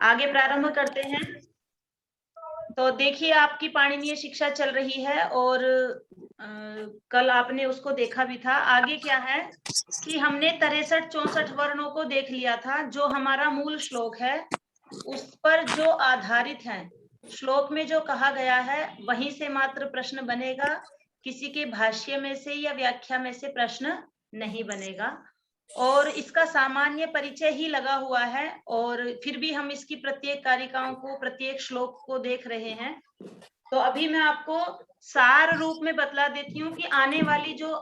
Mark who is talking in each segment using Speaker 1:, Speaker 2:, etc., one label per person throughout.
Speaker 1: आगे प्रारंभ करते हैं। तो देखिए, आपकी पाणिनीय शिक्षा चल रही है और कल आपने उसको देखा भी था। आगे क्या है कि हमने 63-64 वर्णों को देख लिया था। जो हमारा मूल श्लोक है उस पर जो आधारित है, श्लोक में जो कहा गया है वहीं से मात्र प्रश्न बनेगा। किसी के भाष्य में से या व्याख्या में से प्रश्न नहीं बनेगा और इसका सामान्य परिचय ही लगा हुआ है। और फिर भी हम इसकी प्रत्येक कारिकाओं को, प्रत्येक श्लोक को देख रहे हैं। तो अभी मैं आपको सार रूप में बतला देती हूँ कि आने वाली जो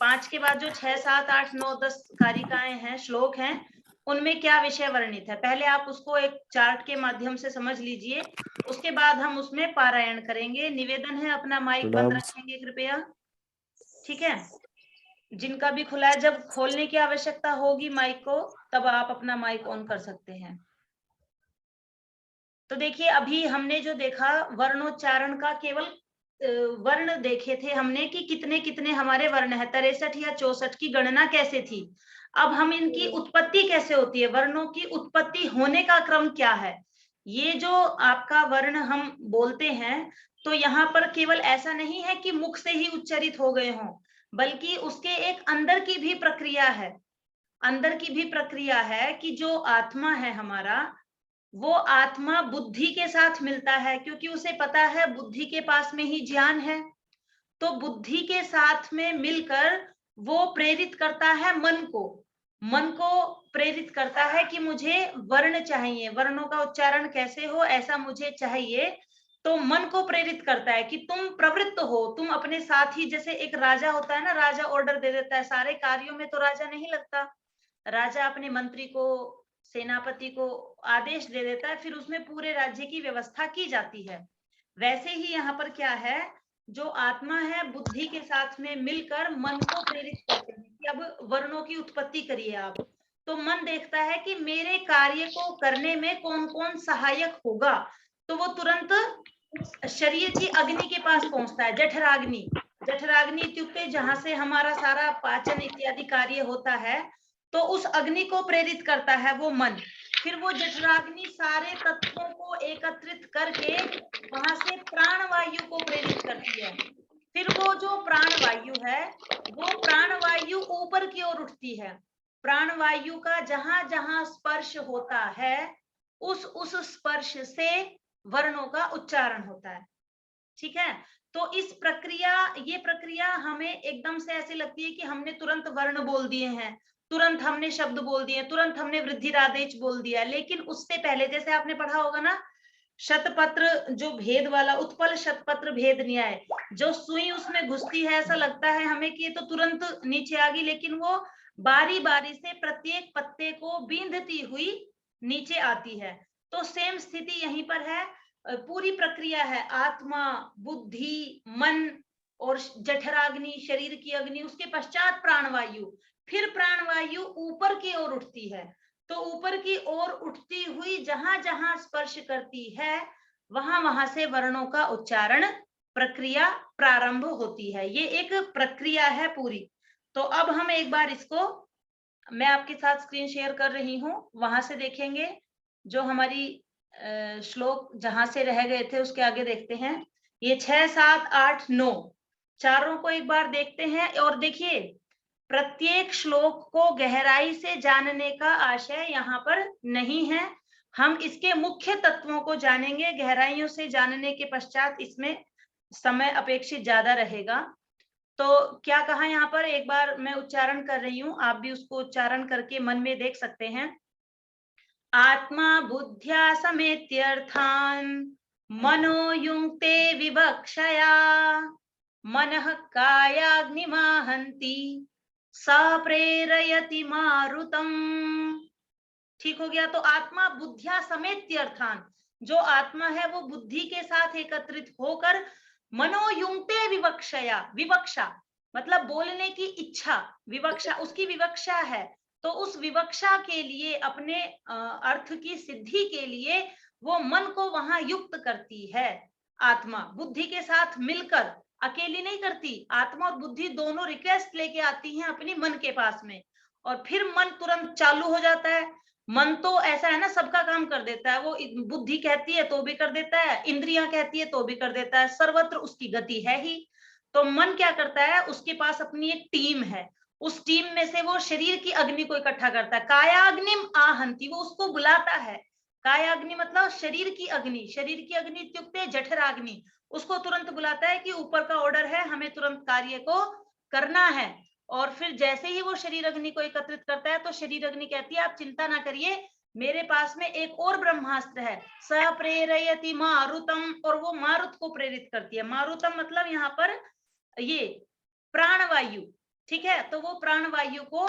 Speaker 1: 5 के बाद जो 6, 7, 8, 9, 10 कारिकाएं हैं, श्लोक हैं, उनमें क्या विषय वर्णित है। पहले आप उसको एक चार्ट के माध्यम से समझ लीजिए, उसके बाद हम उसमें पारायण करेंगे। निवेदन है अपना माइक बंद रखेंगे कृपया, ठीक है। जिनका भी खुला है, जब खोलने की आवश्यकता होगी माइक को, तब आप अपना माइक ऑन कर सकते हैं। तो देखिए, अभी हमने जो देखा वर्णोच्चारण का, केवल वर्ण देखे थे हमने कि कितने कितने हमारे वर्ण है, 63 या 64 की गणना कैसे थी। अब हम इनकी उत्पत्ति कैसे होती है, वर्णों की उत्पत्ति होने का क्रम क्या है। ये जो आपका वर्ण हम बोलते हैं, तो यहाँ पर केवल ऐसा नहीं है कि मुख से ही उच्चारित हो गए हों, बल्कि उसके एक अंदर की भी प्रक्रिया है। अंदर की भी प्रक्रिया है कि जो आत्मा है हमारा, वो आत्मा बुद्धि के साथ मिलता है, क्योंकि उसे पता है बुद्धि के पास में ही ज्ञान है। तो बुद्धि के साथ में मिलकर वो प्रेरित करता है मन को। मन को प्रेरित करता है कि मुझे वर्ण चाहिए, वर्णों का उच्चारण कैसे हो ऐसा मुझे चाहिए। तो मन को प्रेरित करता है कि तुम प्रवृत्त हो, तुम अपने साथ ही, जैसे एक राजा होता है ना, राजा ऑर्डर दे देता है। सारे कार्यों में तो राजा नहीं लगता, राजा अपने मंत्री को, सेनापति को आदेश दे देता है, फिर उसमें पूरे राज्य की व्यवस्था की जाती है। वैसे ही यहाँ पर क्या है, जो आत्मा है बुद्धि के साथ में मिलकर मन को प्रेरित करते हैं कि अब वर्णों की उत्पत्ति करिए आप। तो मन देखता है कि मेरे कार्य को करने में कौन कौन सहायक होगा, तो वो तुरंत शरीर की अग्नि के पास पहुंचता है, जठराग्नि। जठराग्नि इत्युक्ते जहां से हमारा सारा पाचन इत्यादि कार्य होता है, तो उस अग्नि को प्रेरित करता है वो मन। फिर वो जठराग्नि सारे तत्वों को एकत्रित करके वहां से प्राणवायु को प्रेरित करती है। फिर वो जो प्राणवायु है, वो प्राणवायु ऊपर की ओर उठती है। प्राणवायु का जहां जहां स्पर्श होता है, उस स्पर्श से वर्णों का उच्चारण होता है, ठीक है। तो इस प्रक्रिया, ये प्रक्रिया हमें एकदम से ऐसी लगती है कि हमने तुरंत वर्ण बोल दिए हैं, तुरंत हमने शब्द बोल दिए, तुरंत हमने वृद्धिरादेश बोल दिया। लेकिन उससे पहले, जैसे आपने पढ़ा होगा ना, शतपत्र जो भेद वाला, उत्पल शतपत्र भेद न्याय, जो सुई उसमें घुसती है, ऐसा लगता है हमें कि ये तो तुरंत नीचे आ गई, लेकिन वो बारी बारी से प्रत्येक पत्ते को बींधती हुई नीचे आती है। तो सेम स्थिति यहीं पर है। पूरी प्रक्रिया है, आत्मा, बुद्धि, मन और जठराग्नि, शरीर की अग्नि, उसके पश्चात प्राणवायु, फिर प्राणवायु ऊपर की ओर उठती है। तो ऊपर की ओर उठती हुई जहां जहां स्पर्श करती है, वहां वहां से वर्णों का उच्चारण प्रक्रिया प्रारंभ होती है। ये एक प्रक्रिया है पूरी। तो अब हम एक बार इसको, मैं आपके साथ स्क्रीन शेयर कर रही हूं, वहां से देखेंगे। जो हमारी श्लोक जहां से रह गए थे उसके आगे देखते हैं। ये 6, 7, 8, 9 चारों को एक बार देखते हैं। और देखिए, प्रत्येक श्लोक को गहराई से जानने का आशय यहाँ पर नहीं है। हम इसके मुख्य तत्वों को जानेंगे, गहराइयों से जानने के पश्चात इसमें समय अपेक्षित ज्यादा रहेगा। तो क्या कहा यहाँ पर, एक बार मैं उच्चारण कर रही हूँ, आप भी उसको उच्चारण करके मन में देख सकते हैं। आत्मा बुद्ध्या समेत्यर्थान मनो युंक्ते विवक्षया मनः कायाग्निमाहन्ति स प्रेरयति मारुतम। ठीक हो गया। तो आत्मा बुद्धिया समेत्य अर्थान, जो आत्मा है वो बुद्धि के साथ एकत्रित होकर मनोयुंक्ते विवक्षया, विवक्षा मतलब बोलने की इच्छा, विवक्षा उसकी विवक्षा है। तो उस विवक्षा के लिए, अपने अर्थ की सिद्धि के लिए वो मन को वहां युक्त करती है। आत्मा बुद्धि के साथ मिलकर, अकेली नहीं करती, आत्मा और बुद्धि दोनों रिक्वेस्ट लेके आती हैं अपनी मन के पास में, और फिर मन तुरंत चालू हो जाता है। मन तो ऐसा है ना, सबका काम कर देता है, वो बुद्धि कहती है तो भी कर देता है, इंद्रियां कहती है तो भी कर देता है, सर्वत्र उसकी गति है ही। तो मन क्या करता है, उसके पास अपनी एक टीम है, उस टीम में से वो शरीर की अग्नि को इकट्ठा करता है। कायाग्निम आहंति, वो उसको बुलाता है। कायाग्नि मतलब शरीर की अग्नि, शरीर की अग्नि इत्युक्ते जठराग्नि, उसको तुरंत बुलाता है कि ऊपर का ऑर्डर है, हमें तुरंत कार्य को करना है। और फिर जैसे ही वो शरीर अग्नि को एकत्रित करता है तो शरीर अग्नि कहती है आप चिंता ना करिए, मेरे पास में एक और ब्रह्मास्त्र है, स प्रेरयति मारुतम, और वो मारुत को प्रेरित करती है। मारुतम मतलब यहाँ पर ये प्राणवायु, ठीक है। तो वो प्राणवायु को,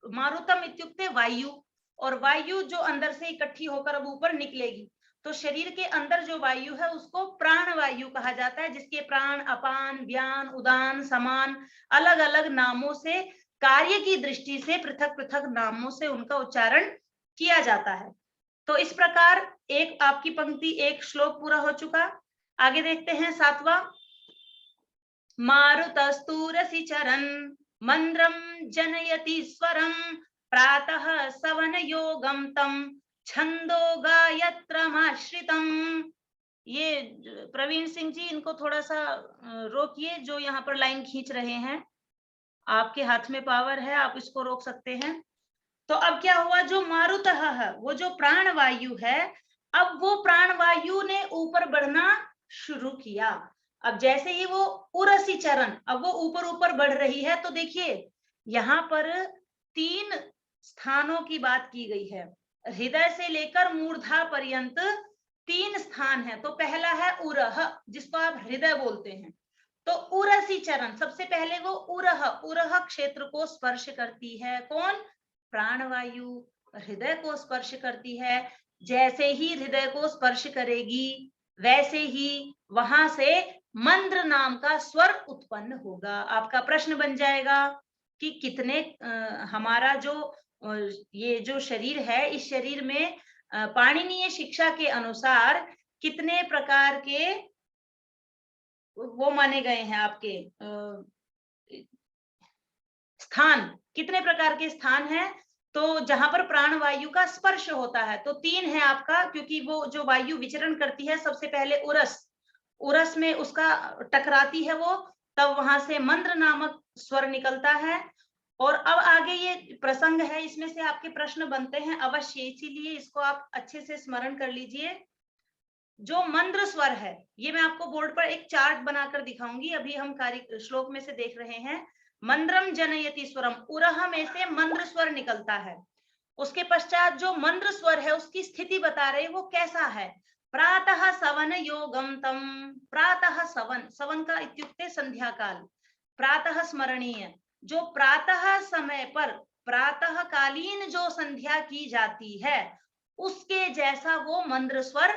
Speaker 1: मारुतम इत्युक्ते वायु, और वायु जो अंदर से इकट्ठी होकर अब ऊपर निकलेगी, तो शरीर के अंदर जो वायु है उसको प्राण वायु कहा जाता है, जिसके प्राण, अपान, व्यान, उदान, समान अलग अलग नामों से, कार्य की दृष्टि से पृथक पृथक नामों से उनका उच्चारण किया जाता है। तो इस प्रकार एक आपकी पंक्ति, एक श्लोक पूरा हो चुका। आगे देखते हैं 7वां। मारुतस्तूरसि चरन् मंद्रम जनयति स्वरम प्रातः सवन योगम तम छंदो गायत्रमाश्रितम। ये प्रवीण सिंह जी, इनको थोड़ा सा रोकिए, जो यहाँ पर लाइन खींच रहे हैं। आपके हाथ में पावर है, आप इसको रोक सकते हैं। तो अब क्या हुआ, जो मारुतः है, वो जो प्राणवायु है, अब वो प्राणवायु ने ऊपर बढ़ना शुरू किया। अब जैसे ही वो उरसी चरण, अब वो ऊपर ऊपर बढ़ रही है, तो देखिए यहाँ पर 3 स्थानों की बात की गई है। हृदय से लेकर मूर्धा पर्यंत 3 स्थान है। तो पहला है उरह, जिसको आप हृदय बोलते हैं। तो उरसी चरण, सबसे पहले वो उरह, उरह क्षेत्र को स्पर्श करती है। कौन? प्राणवायु हृदय को स्पर्श करती है। जैसे ही हृदय को स्पर्श करेगी, वैसे ही वहां से मंद्र नाम का स्वर उत्पन्न होगा। आपका प्रश्न बन जाएगा कि कितने हमारा जो ये जो शरीर है, इस शरीर में पाणिनीय शिक्षा के अनुसार कितने प्रकार के वो माने गए हैं, आपके स्थान, कितने प्रकार के स्थान हैं? तो जहां पर प्राणवायु का स्पर्श होता है, तो 3 है आपका, क्योंकि वो जो वायु विचरण करती है, सबसे पहले उरस, उरस में उसका टकराती है वो, तब वहां से मंद्र नामक स्वर निकलता है। और अब आगे ये प्रसंग है, इसमें से आपके प्रश्न बनते हैं अवश्य, इसीलिए इसको आप अच्छे से स्मरण कर लीजिए। जो मंद्र स्वर है, ये मैं आपको बोर्ड पर एक चार्ट बनाकर दिखाऊंगी, अभी हम कार्य श्लोक में से देख रहे हैं। मंद्रम जनयति स्वरम, उरह में से मंद्र स्वर निकलता है। उसके पश्चात जो मंद्र स्वर है उसकी स्थिति बता रहे, वो कैसा है। प्रातः सवन योगम तम, प्रातः सवन, सवन का इत्युक्ते संध्या काल, प्रातः स्मरणीय, जो प्रातः समय पर प्रातः कालीन जो संध्या की जाती है, उसके जैसा वो मंद्र स्वर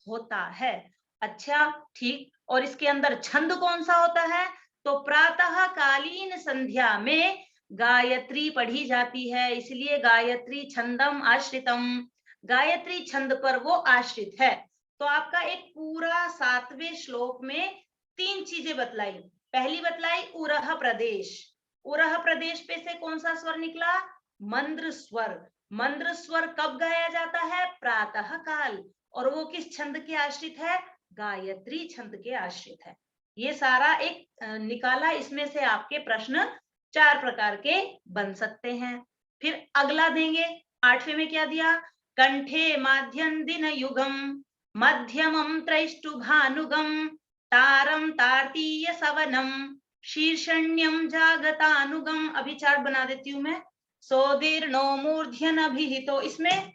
Speaker 1: होता है। अच्छा, ठीक। और इसके अंदर छंद कौन सा होता है? तो प्रातः कालीन संध्या में गायत्री पढ़ी जाती है, इसलिए गायत्री छंदम आश्रितम, गायत्री छंद पर वो आश्रित है। तो आपका एक पूरा 7वें श्लोक में 3 चीजें बतलाई। पहली बतलाई उरह प्रदेश, उरह प्रदेश पे से कौन सा स्वर निकला? मंद्र स्वर। मंद्र स्वर कब गाया जाता है? प्रातः काल। और वो किस छंद के आश्रित है? गायत्री छंद के आश्रित है। ये सारा एक निकाला, इसमें से आपके प्रश्न 4 प्रकार के बन सकते हैं। फिर अगला देंगे, 8वें में क्या दिया? कंठे माध्यम दिन युगम मध्यमम त्रैष्टुभानुगम तारम तार्तीय सवनम शीर्षण्यम जागतानुगम। अभी चार्ट बना देती हूं मैं। सोदीर्णो मूर्ध्यन अभिहितो, इसमें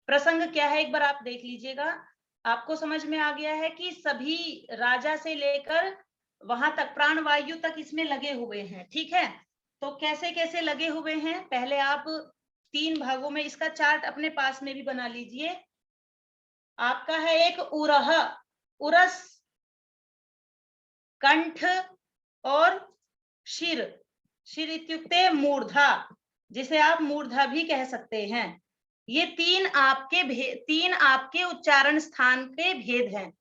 Speaker 1: प्रसंग क्या है एक बार आप देख लीजिएगा। आपको समझ में आ गया है कि सभी राजा से लेकर वहां तक प्राणवायु तक इसमें लगे हुए हैं, ठीक है। तो कैसे कैसे लगे हुए हैं, पहले आप 3 भागों में इसका चार्ट अपने पास में भी बना लीजिए। आपका है एक उरह, उरस, कंठ और शिर, शिर इत्युक्ते मूर्धा, जिसे आप मूर्धा भी कह सकते हैं। ये 3 आपके उच्चारण स्थान के भेद हैं।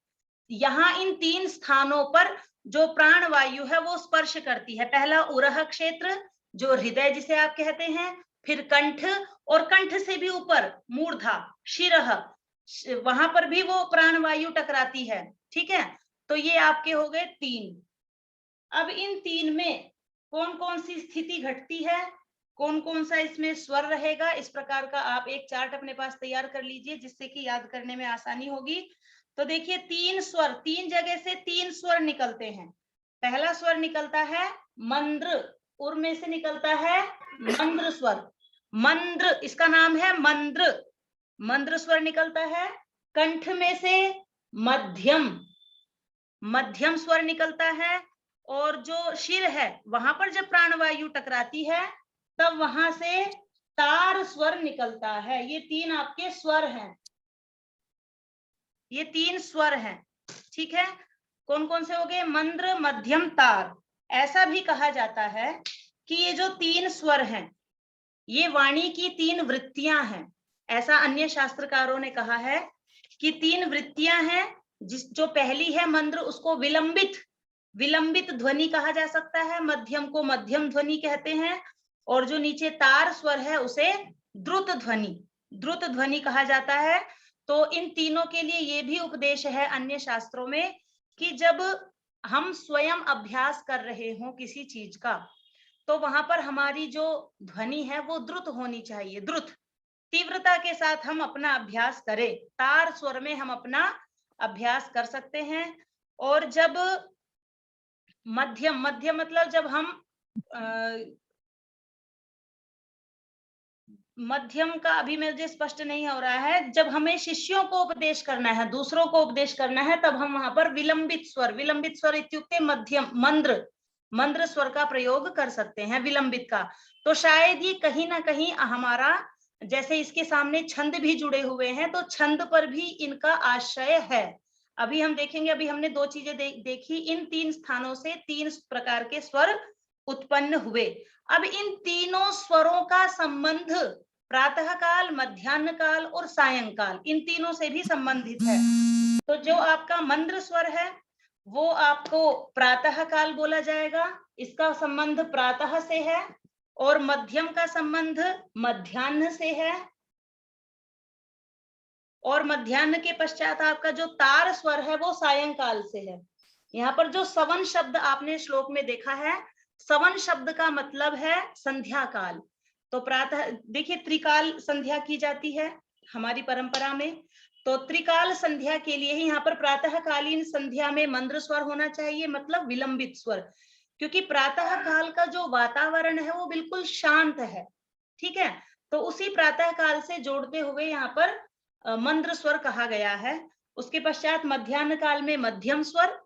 Speaker 1: यहाँ इन 3 स्थानों पर जो प्राणवायु है वो स्पर्श करती है। पहला उरह क्षेत्र, जो हृदय जिसे आप कहते हैं, फिर कंठ और कंठ से भी ऊपर मूर्धा, शिरः, वहां पर भी वो प्राणवायु टकराती है। ठीक है, तो ये आपके हो गए 3। अब इन 3 में कौन कौन सी स्थिति घटती है, कौन कौन सा इसमें स्वर रहेगा, इस प्रकार का आप एक चार्ट अपने पास तैयार कर लीजिए जिससे कि याद करने में आसानी होगी। तो देखिए 3 स्वर, 3 जगह से 3 स्वर निकलते हैं। पहला स्वर निकलता है मंद्र, उर में से निकलता है मंद्र स्वर, मंद्र, इसका नाम है मंद्र, मंद्र स्वर निकलता है। कंठ में से मध्यम, मध्यम स्वर निकलता है। और जो शिर है वहां पर जब प्राणवायु टकराती है तब वहां से तार स्वर निकलता है। ये 3 आपके स्वर हैं, ये 3 स्वर हैं। ठीक है, कौन कौन से हो गए, मंद्र, मध्यम, तार। ऐसा भी कहा जाता है कि ये जो 3 स्वर हैं ये वाणी की 3 वृत्तियां हैं। ऐसा अन्य शास्त्रकारों ने कहा है कि 3 वृत्तियां हैं। जो पहली है मंद्र, उसको विलंबित, विलंबित ध्वनि कहा जा सकता है, मध्यम को मध्यम ध्वनि कहते हैं, और जो नीचे तार स्वर है उसे द्रुत ध्वनि, द्रुत ध्वनि कहा जाता है। तो इन तीनों के लिए ये भी उपदेश है अन्य शास्त्रों में कि जब हम स्वयं अभ्यास कर रहे हों किसी चीज का, तो वहां पर हमारी जो ध्वनि है वो द्रुत होनी चाहिए, द्रुत, तीव्रता के साथ हम अपना अभ्यास करें। तार स्वर में हम अपना अभ्यास कर सकते हैं। और जब मध्यम, मध्यम मतलब जब हम मध्यम का अभी मुझे स्पष्ट नहीं हो रहा है, जब हमें शिष्यों को उपदेश करना है, दूसरों को उपदेश करना है, तब हम वहां पर विलंबित स्वर, विलंबित स्वर इत्युक्ते मध्यम, मंद्र, मंद्र स्वर का प्रयोग कर सकते हैं, विलंबित का। तो शायद ये कहीं ना कहीं हमारा, जैसे इसके सामने छंद भी जुड़े हुए हैं, तो छंद पर भी इनका आश्रय है। अभी हम देखेंगे, अभी हमने 2 चीजें देखी, इन 3 स्थानों से 3 प्रकार के स्वर उत्पन्न हुए। अब इन तीनों स्वरों का संबंध प्रातः काल, मध्याह्न काल और सायंकाल, इन तीनों से भी संबंधित है। तो जो आपका मंद्र स्वर है वो आपको प्रातः काल बोला जाएगा, इसका संबंध प्रातः से है, और मध्यम का संबंध मध्याह्न से है, और मध्याह्न के पश्चात आपका जो तार स्वर है वो सायंकाल से है। यहाँ पर जो सवन शब्द आपने श्लोक में देखा है, सवन शब्द का मतलब है संध्या काल। तो प्रातः, देखिए त्रिकाल संध्या की जाती है हमारी परंपरा में, तो त्रिकाल संध्या के लिए ही यहाँ पर प्रातःकालीन संध्या में मंद्र स्वर होना चाहिए, मतलब विलंबित स्वर, क्योंकि प्रातः काल का जो वातावरण है वो बिल्कुल शांत है। ठीक है, तो उसी प्रातः काल से जोड़ते हुए यहाँ पर मंद्र स्वर कहा गया है। उसके पश्चात मध्याह्न काल में मध्यम स्वर,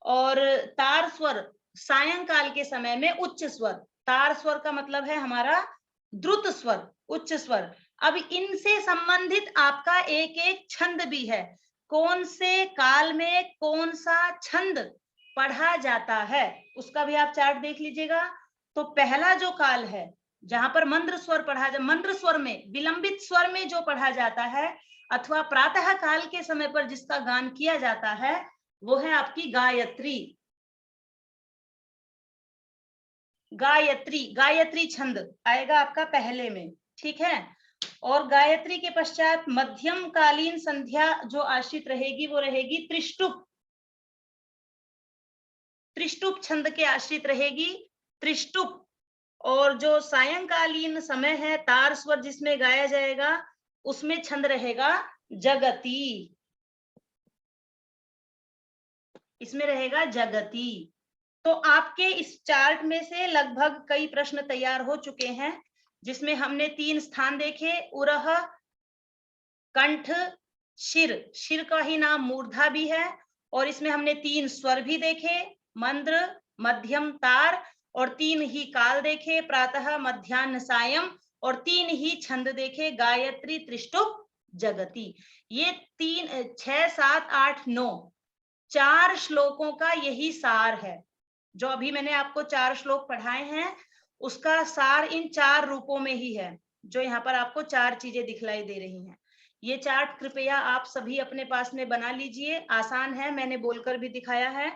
Speaker 1: और तार स्वर सायंकाल के समय में उच्च स्वर। तार स्वर का मतलब है हमारा द्रुत स्वर, उच्च स्वर। अब इनसे संबंधित आपका एक एक छंद भी है, कौन से काल में कौन सा छंद पढ़ा जाता है उसका भी आप चार्ट देख लीजिएगा। तो पहला जो काल है जहां पर मंद्र स्वर पढ़ा जाए, मंद्र स्वर में, विलंबित स्वर में जो पढ़ा जाता है, अथवा प्रातः काल के समय पर जिसका गान किया जाता है, वो है आपकी गायत्री। गायत्री, गायत्री छंद आएगा आपका पहले में। ठीक है, और गायत्री के पश्चात मध्यम कालीन संध्या जो आश्रित रहेगी वो रहेगी त्रिष्टुप, त्रिष्टुप छंद के आश्रित रहेगी, त्रिष्टुप। और जो सायंकालीन समय है, तार स्वर जिसमें गाया जाएगा, उसमें छंद रहेगा जगती, इसमें रहेगा जगती। तो आपके इस चार्ट में से लगभग कई प्रश्न तैयार हो चुके हैं, जिसमें हमने 3 स्थान देखे, उरह, कंठ, शिर, शिर का ही नाम मूर्धा भी है, और इसमें हमने 3 स्वर भी देखे, मंद्र, मध्यम, तार, और 3 ही काल देखे, प्रातः, मध्याह्न, सायं, और 3 ही छंद देखे, गायत्री, त्रिष्टुप, जगती। ये 3, 6, 7, 8, 9 4 श्लोकों का यही सार है। जो अभी मैंने आपको 4 श्लोक पढ़ाए हैं, उसका सार इन 4 रूपों में ही है, जो यहाँ पर आपको 4 चीजें दिखलाई दे रही हैं। ये चार्ट कृपया आप सभी अपने पास में बना लीजिए, आसान है, मैंने बोलकर भी दिखाया है।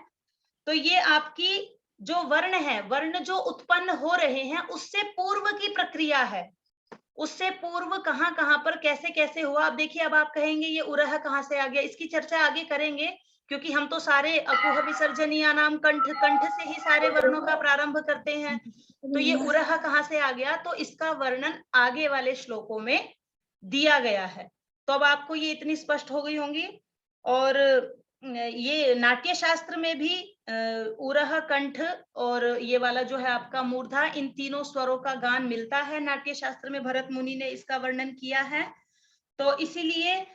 Speaker 1: तो ये आपकी जो वर्ण है, वर्ण जो उत्पन्न हो रहे हैं, उससे पूर्व की प्रक्रिया है। उससे पूर्व कहाँ कहाँ पर कैसे कैसे हुआ। अब देखिए, अब आप कहेंगे ये उरह कहाँ से आ गया, इसकी चर्चा आगे करेंगे, क्योंकि हम तो सारे अकुह विसर्जनीय नाम कंठ, कंठ से ही सारे वर्णों का प्रारंभ करते हैं। तो ये उरह कहाँ से आ गया, तो इसका वर्णन आगे वाले श्लोकों में दिया गया है। तो अब आपको ये इतनी स्पष्ट हो गई होंगी। और ये नाट्य शास्त्र में भी उरह, कंठ और ये वाला जो है आपका मूर्धा, इन तीनों स्वरों का गान मिलता है नाट्य शास्त्र में। भरत मुनि ने इसका वर्णन किया है। तो इसीलिए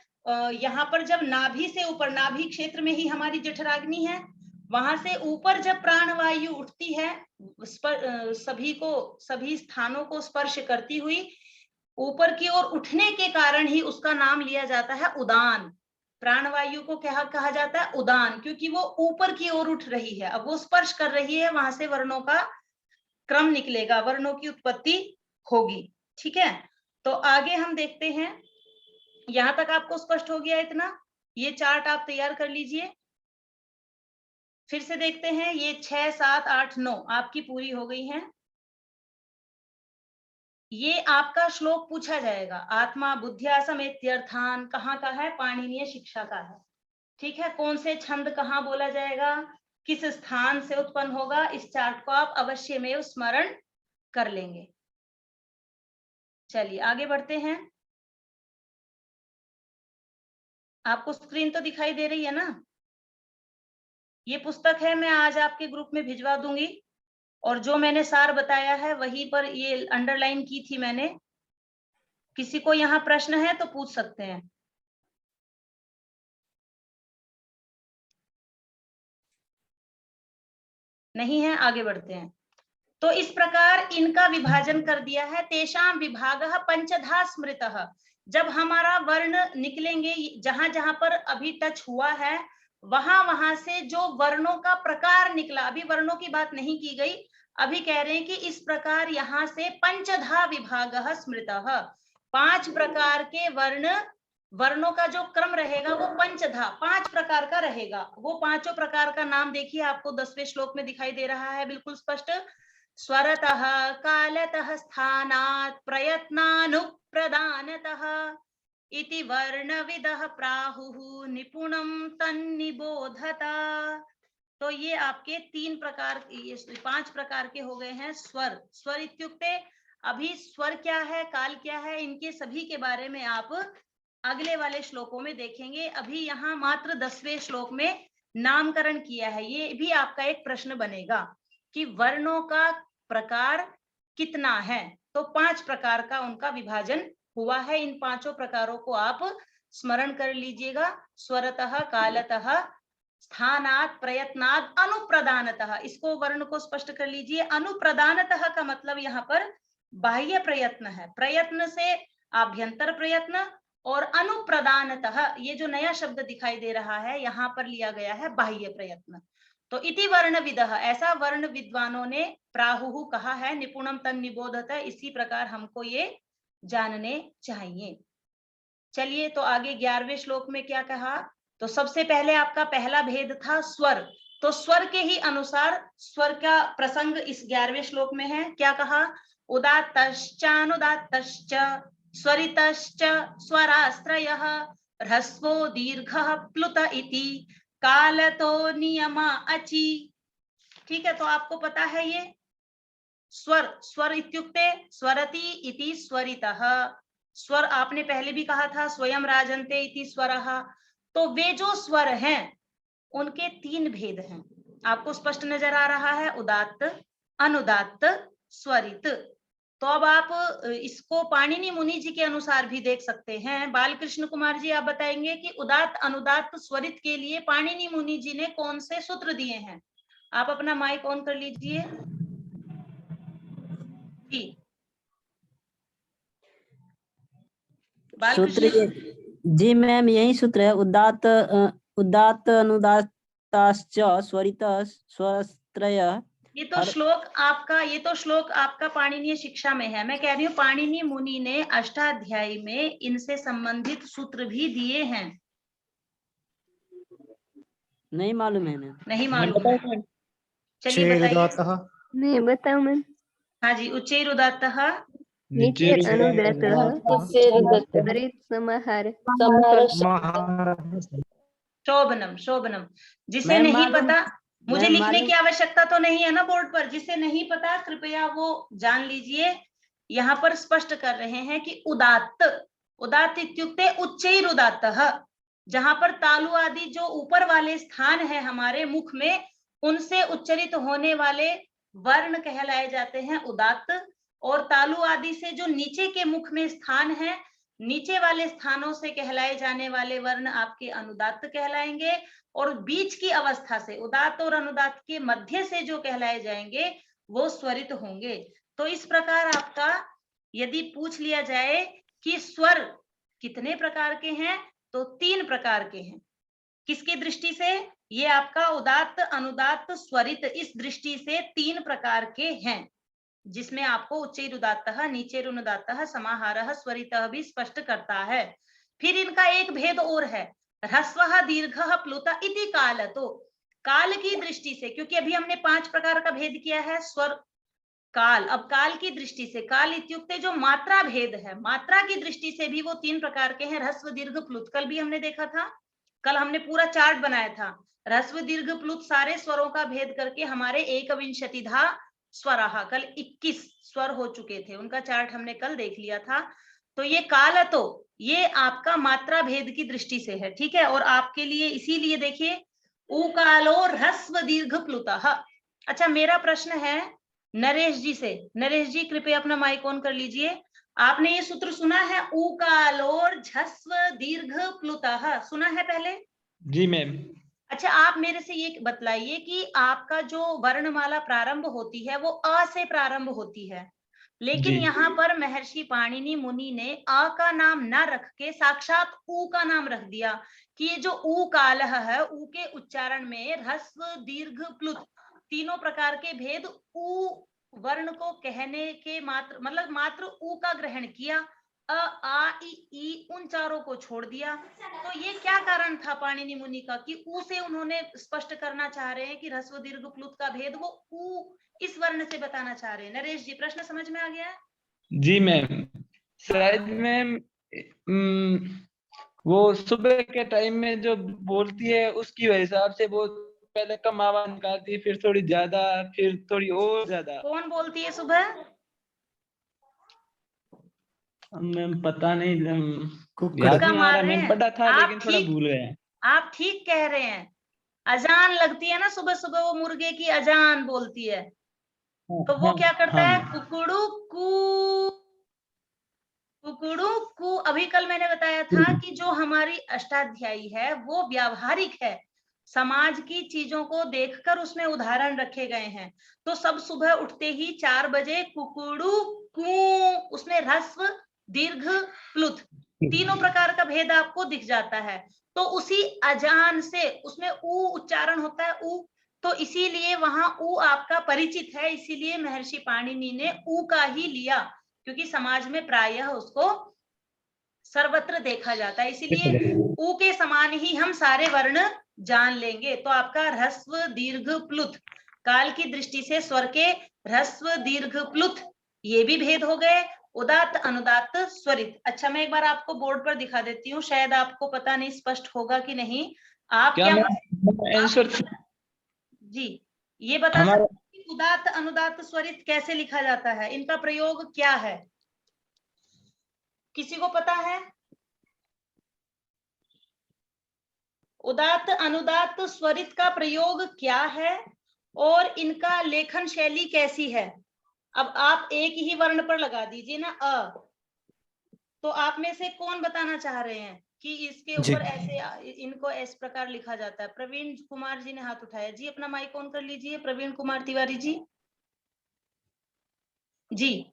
Speaker 1: यहाँ पर जब नाभि से ऊपर, नाभि क्षेत्र में ही हमारी जठराग्नि है, वहां से ऊपर जब प्राणवायु उठती है, सभी स्थानों को स्पर्श करती हुई ऊपर की ओर उठने के कारण ही उसका नाम लिया जाता है उदान। प्राणवायु को क्या कहा जाता है, उदान, क्योंकि वो ऊपर की ओर उठ रही है। अब वो स्पर्श कर रही है, वहां से वर्णों का क्रम निकलेगा, वर्णों की उत्पत्ति होगी। ठीक है, तो आगे हम देखते हैं। यहां तक आपको स्पष्ट हो गया इतना? ये चार्ट आप तैयार कर लीजिए। फिर से देखते हैं, ये 6, 7, 8, 9 आपकी पूरी हो गई हैं। ये आपका श्लोक पूछा जाएगा, आत्मा बुद्धिया समेत्यर्थान कहाँ का है, पाणिनीय शिक्षा का है। ठीक है, कौन से छंद कहाँ बोला जाएगा, किस स्थान से उत्पन्न होगा, इस चार्ट को आप अवश्य में स्मरण कर लेंगे। चलिए आगे बढ़ते हैं। आपको स्क्रीन तो दिखाई दे रही है ना? ये पुस्तक है, मैं आज आपके ग्रुप में भिजवा दूंगी, और जो मैंने सार बताया है वहीं पर ये अंडरलाइन की थी मैंने। किसी को यहाँ प्रश्न है तो पूछ सकते हैं। नहीं है, आगे बढ़ते हैं। तो इस प्रकार इनका विभाजन कर दिया है। तेषां विभागः पंचधा स्मृतः। जब हमारा वर्ण निकलेंगे, जहां जहां पर अभी टच हुआ है, वहां वहां से जो वर्णों का प्रकार निकला, अभी वर्णों की बात नहीं की गई, अभी कह रहे हैं कि इस प्रकार यहाँ से पंचधा विभागः स्मृतः, 5 प्रकार के वर्णों का जो क्रम रहेगा वो पंचधा 5 प्रकार का रहेगा। वो पांचों प्रकार का नाम देखिए, आपको 10वें श्लोक में दिखाई दे रहा है बिल्कुल स्पष्ट। स्वरतः, कालतः, स्थानात्, प्रयत्नानुप्रदानतः इति वर्णविदः प्राहुः निपुणं तन्निबोधत। तो ये आपके 3 प्रकार, ये 5 प्रकार के हो गए हैं स्वर। स्वर इत्युक्ते, अभी स्वर क्या है, काल क्या है, इनके सभी के बारे में आप अगले वाले श्लोकों में देखेंगे। अभी यहाँ मात्र 10वें श्लोक में नामकरण किया है। ये भी आपका एक प्रश्न बनेगा कि वर्णों का प्रकार कितना है। तो 5 प्रकार का उनका विभाजन हुआ है। इन 5 प्रकारों को आप स्मरण कर लीजिएगा। स्वरतः, कालतः, स्थानात्, प्रयत्नात्, अनुप्रदानतः। इसको वर्ण को स्पष्ट कर लीजिए। अनुप्रदानतः का मतलब यहाँ पर बाह्य प्रयत्न है। प्रयत्न से आभ्यंतर प्रयत्न, और अनुप्रदानतः ये जो नया शब्द दिखाई दे रहा है, यहाँ पर लिया गया है बाह्य प्रयत्न। तो इति वर्णविदः, ऐसा वर्ण विद्वानों ने प्राहुः कहा है, निपुणम तन निबोधत, इसी प्रकार हमको ये जानने चाहिए। चलिए, तो आगे 11वें श्लोक में क्या कहा। तो सबसे पहले आपका पहला भेद था स्वर। तो स्वर के ही अनुसार स्वर का प्रसंग इस 11वें श्लोक में है। क्या कहा, उदात्तश्चानुदात्तश्च स्वरितश्च स्वरास्त्रयः ह्रस्वो दीर्घः प्लुत इति कालतो नियमा अचि। ठीक है, तो आपको पता है ये स्वर, स्वर इत्युक्ते स्वरति इति स्वरितः। स्वर आपने पहले भी कहा था, स्वयं राजन्ते इति स्वरः। तो वे जो स्वर हैं उनके 3 भेद हैं, आपको स्पष्ट नजर आ रहा है, उदात्त, अनुदात्त, स्वरित। तो अब आप इसको पाणिनि मुनि जी के अनुसार भी देख सकते हैं। बालकृष्ण कुमार जी, आप बताएंगे कि उदात्त, अनुदात्त, स्वरित के लिए पाणिनि मुनि जी ने कौन से सूत्र दिए हैं। आप अपना माइक ऑन कर लीजिए जी।
Speaker 2: सूत्र जी मैम, यही सूत्र है, उदात्त उदात्त अनुदात्ताश्च स्वरित स्वरत्रय।
Speaker 1: ये तो श्लोक आपका पाणिनीय शिक्षा में है। मैं कह रही हूँ पाणिनि मुनि ने अष्टाध्यायी में इनसे संबंधित सूत्र भी दिए हैं।
Speaker 2: नहीं मालूम है मैम।
Speaker 1: नहीं मालूम है, चलिए बताइए।
Speaker 3: नहीं बताओ मैम।
Speaker 1: हाँ जी, उच्चैरुदात्तः,
Speaker 3: नीचे अनुदातः स्वरित समाहार
Speaker 1: शोभनम शोभनम। जिसे
Speaker 2: मैम,
Speaker 1: नहीं
Speaker 2: मालूम-
Speaker 1: पता, मुझे
Speaker 2: मैम,
Speaker 1: लिखने
Speaker 2: मालूम-
Speaker 1: की आवश्यकता तो नहीं है ना बोर्ड पर, जिसे नहीं पता कृपया वो जान लीजिए। यहाँ पर स्पष्ट कर रहे हैं कि उदात्त, उदात्त इत्युक्ते उच्चैरुदात्तः, जहां पर तालु आदि जो ऊपर वाले स्थान है हमारे मुख में, उनसे उच्चरित होने वाले वर्ण कहलाए जाते हैं उदात्त। और तालु आदि से जो नीचे के मुख में स्थान है, नीचे वाले स्थानों से कहलाए जाने वाले वर्ण आपके अनुदात्त कहलाएंगे। और बीच की अवस्था से, उदात्त और अनुदात्त के मध्य से जो कहलाए जाएंगे वो स्वरित होंगे। तो इस प्रकार आपका यदि पूछ लिया जाए कि स्वर कितने प्रकार के हैं, तो 3 प्रकार के हैं। किसकी दृष्टि से? ये आपका उदात्त अनुदात्त स्वरित, इस दृष्टि से 3 प्रकार के हैं, जिसमें आपको उच्चैरुदात्तः, नीचैरुनुदात्तः, समाहारः, स्वरितः भी स्पष्ट करता है। फिर इनका एक भेद और है, ह्रस्वः दीर्घः प्लुत इति कालतो। काल की दृष्टि से, क्योंकि अभी हमने 5 प्रकार का भेद किया है स्वर काल, अब काल की दृष्टि से, काल इत्युक्ते जो मात्रा भेद है, मात्रा की दृष्टि से भी वो 3 प्रकार के हैं, ह्रस्व दीर्घ प्लुत। कल भी हमने देखा था, कल हमने पूरा चार्ट बनाया था, ह्रस्व दीर्घ प्लुत सारे स्वरों का भेद करके हमारे 21 स्वराः, कल 21 स्वर हो चुके थे, उनका चार्ट हमने कल देख लिया था। तो ये काल, तो ये आपका मात्रा भेद की दृष्टि से है, ठीक है। और आपके लिए इसीलिए देखिए, उकालो ह्रस्व दीर्घ प्लुतः। अच्छा, मेरा प्रश्न है नरेश जी से। नरेश जी कृपया अपना माइक ऑन कर लीजिए। आपने ये सूत्र सुना है, उकालोर झस्व दीर्घ प्लुतः, सुना है पहले?
Speaker 4: जी मैम।
Speaker 1: अच्छा, आप मेरे से ये बतलाइए कि आपका जो वर्णमाला प्रारंभ होती है वो अ से प्रारंभ होती है, लेकिन
Speaker 4: जी।
Speaker 1: यहाँ पर महर्षि पाणिनि मुनि ने अ का नाम न रख के साक्षात उ का नाम रख दिया कि ये जो उ कालः है, उ के उच्चारण में ह्रस्व दीर्घ प्लुत तीनों प्रकार के भेद उ वर्ण को कहने के मात्र, मतलब मात्र उ का ग्रहण किया, अ आ ई उन चारों को छोड़ दिया। तो ये क्या कारण था पाणिनि मुनि का कि उ से उन्होंने स्पष्ट करना चाह रहे हैं कि ह्रस्व दीर्घ प्लुत का भेद वो उ इस वर्ण से बताना चाह रहे हैं। नरेश जी, प्रश्न समझ में आ गया?
Speaker 4: जी मैम। शायद मैम वो सुबह के टाइम में जो बोलती है उसकी हिसाब से वो पहले कम आवाज निकालती है, फिर थोड़ी ज्यादा, फिर थोड़ी और ज्यादा।
Speaker 1: कौन बोलती है सुबह?
Speaker 4: मैम पता नहीं,
Speaker 1: तुक्का
Speaker 4: याद नहीं आ
Speaker 1: मार
Speaker 4: रहा।
Speaker 1: रहे
Speaker 4: मैंने
Speaker 1: हैं
Speaker 4: पढ़ा था
Speaker 1: आप,
Speaker 4: लेकिन थोड़ा भूल गए।
Speaker 1: आप ठीक कह रहे हैं। अजान लगती है ना सुबह सुबह, वो मुर्गे की अजान बोलती है, तो वो क्या करता है? कुकुड़ू कू, कुकुड़ू कू। अभी कल मैंने बताया था कि जो हमारी अष्टाध्यायी है वो व्यावहारिक है, समाज की चीजों को देखकर उसमें उदाहरण रखे गए हैं। तो सब सुबह उठते ही 4 बजे कुकुड़ू कू, उसमें ह्रस्व दीर्घ प्लुत तीनों प्रकार का भेद आपको दिख जाता है। तो उसी अजान से उसमें उ उच्चारण होता है, उ, तो इसीलिए वहां उ आपका परिचित है, इसीलिए महर्षि पाणिनि ने उ का ही लिया, क्योंकि समाज में प्रायः उसको सर्वत्र देखा जाता है, इसीलिए उ के समान ही हम सारे वर्ण जान लेंगे। तो आपका ह्रस्व दीर्घ प्लुत, काल की दृष्टि से स्वर के ह्रस्व दीर्घ प्लुत ये भी भेद हो गए, उदात्त अनुदात्त स्वरित। अच्छा, मैं एक बार आपको बोर्ड पर दिखा देती हूँ, शायद आपको पता नहीं स्पष्ट होगा कि नहीं। आप क्या
Speaker 4: आंसर
Speaker 1: जी ये बता सकते हैं कि उदात्त अनुदात्त स्वरित कैसे लिखा जाता है, इनका प्रयोग क्या है? किसी को पता है? उदात्त अनुदात्त स्वरित का प्रयोग क्या है और इनका लेखन शैली कैसी है? अब आप एक ही वर्ण पर लगा दीजिए ना, अ, तो आप में से कौन बताना चाह रहे हैं कि इसके ऊपर ऐसे, इनको इस प्रकार लिखा जाता है? प्रवीण कुमार जी ने हाथ उठाया। जी अपना माइक ऑन कर लीजिए, प्रवीण कुमार तिवारी जी। जी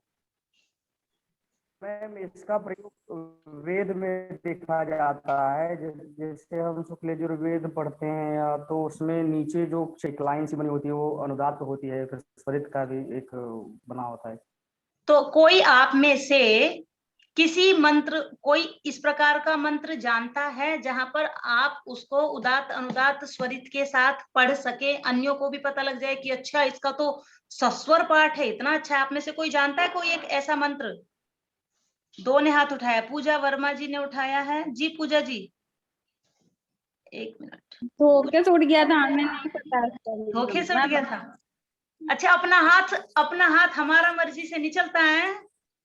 Speaker 5: मैम, इसका प्रयोग वेद में देखा जाता है। जैसे हम शुक्ल यजुर्वेद पढ़ते हैं या तो उसमें नीचे जो एक लाइन सी बनी होती है वो अनुदात्त होती है, फिर स्वरित का भी एक बना होता है।
Speaker 1: तो कोई आप में से किसी मंत्र, कोई इस प्रकार का मंत्र जानता है जहां पर आप उसको उदात्त अनुदात्त स्वरित के साथ पढ़ सके, अन्यों को भी पता लग जाए कि अच्छा इसका तो सस्वर पाठ है, इतना अच्छा? आप में से कोई जानता है कोई एक ऐसा मंत्र? दो ने हाथ उठाया, पूजा वर्मा जी ने उठाया है। जी पूजा जी, एक मिनट।
Speaker 6: धोखे से उठ गया था, हमें नहीं पता।
Speaker 1: धोखे से उठ गया था। अच्छा, अपना हाथ हमारा मर्जी से नहीं चलता है।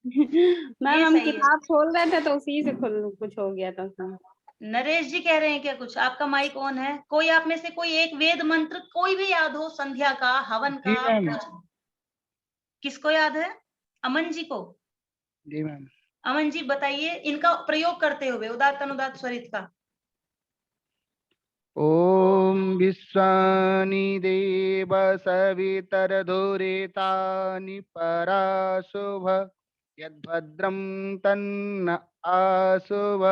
Speaker 6: मैम
Speaker 1: ये
Speaker 6: हम
Speaker 1: सही है।
Speaker 6: किताब खोल रहे थे तो उसी से कुछ हो गया था उसमें।
Speaker 1: नरेश जी कह रहे हैं क्या कुछ? आपका माइक ऑन है। कोई आप में से कोई एक वेद मंत्र कोई भी याद हो, संध्या का, हवन
Speaker 4: जी
Speaker 1: का,
Speaker 4: मैम।
Speaker 1: कुछ? किसको याद है? अमन जी को।
Speaker 4: जी मैम।
Speaker 1: अमन जी बताइए इनका प्रयोग करते हुए उदात्त अनुदात्त स्वरित का।
Speaker 4: ओम विश्वानि देव सवितरधुरितानि पराशुभ यद्भद्रं तन्न आशुभ।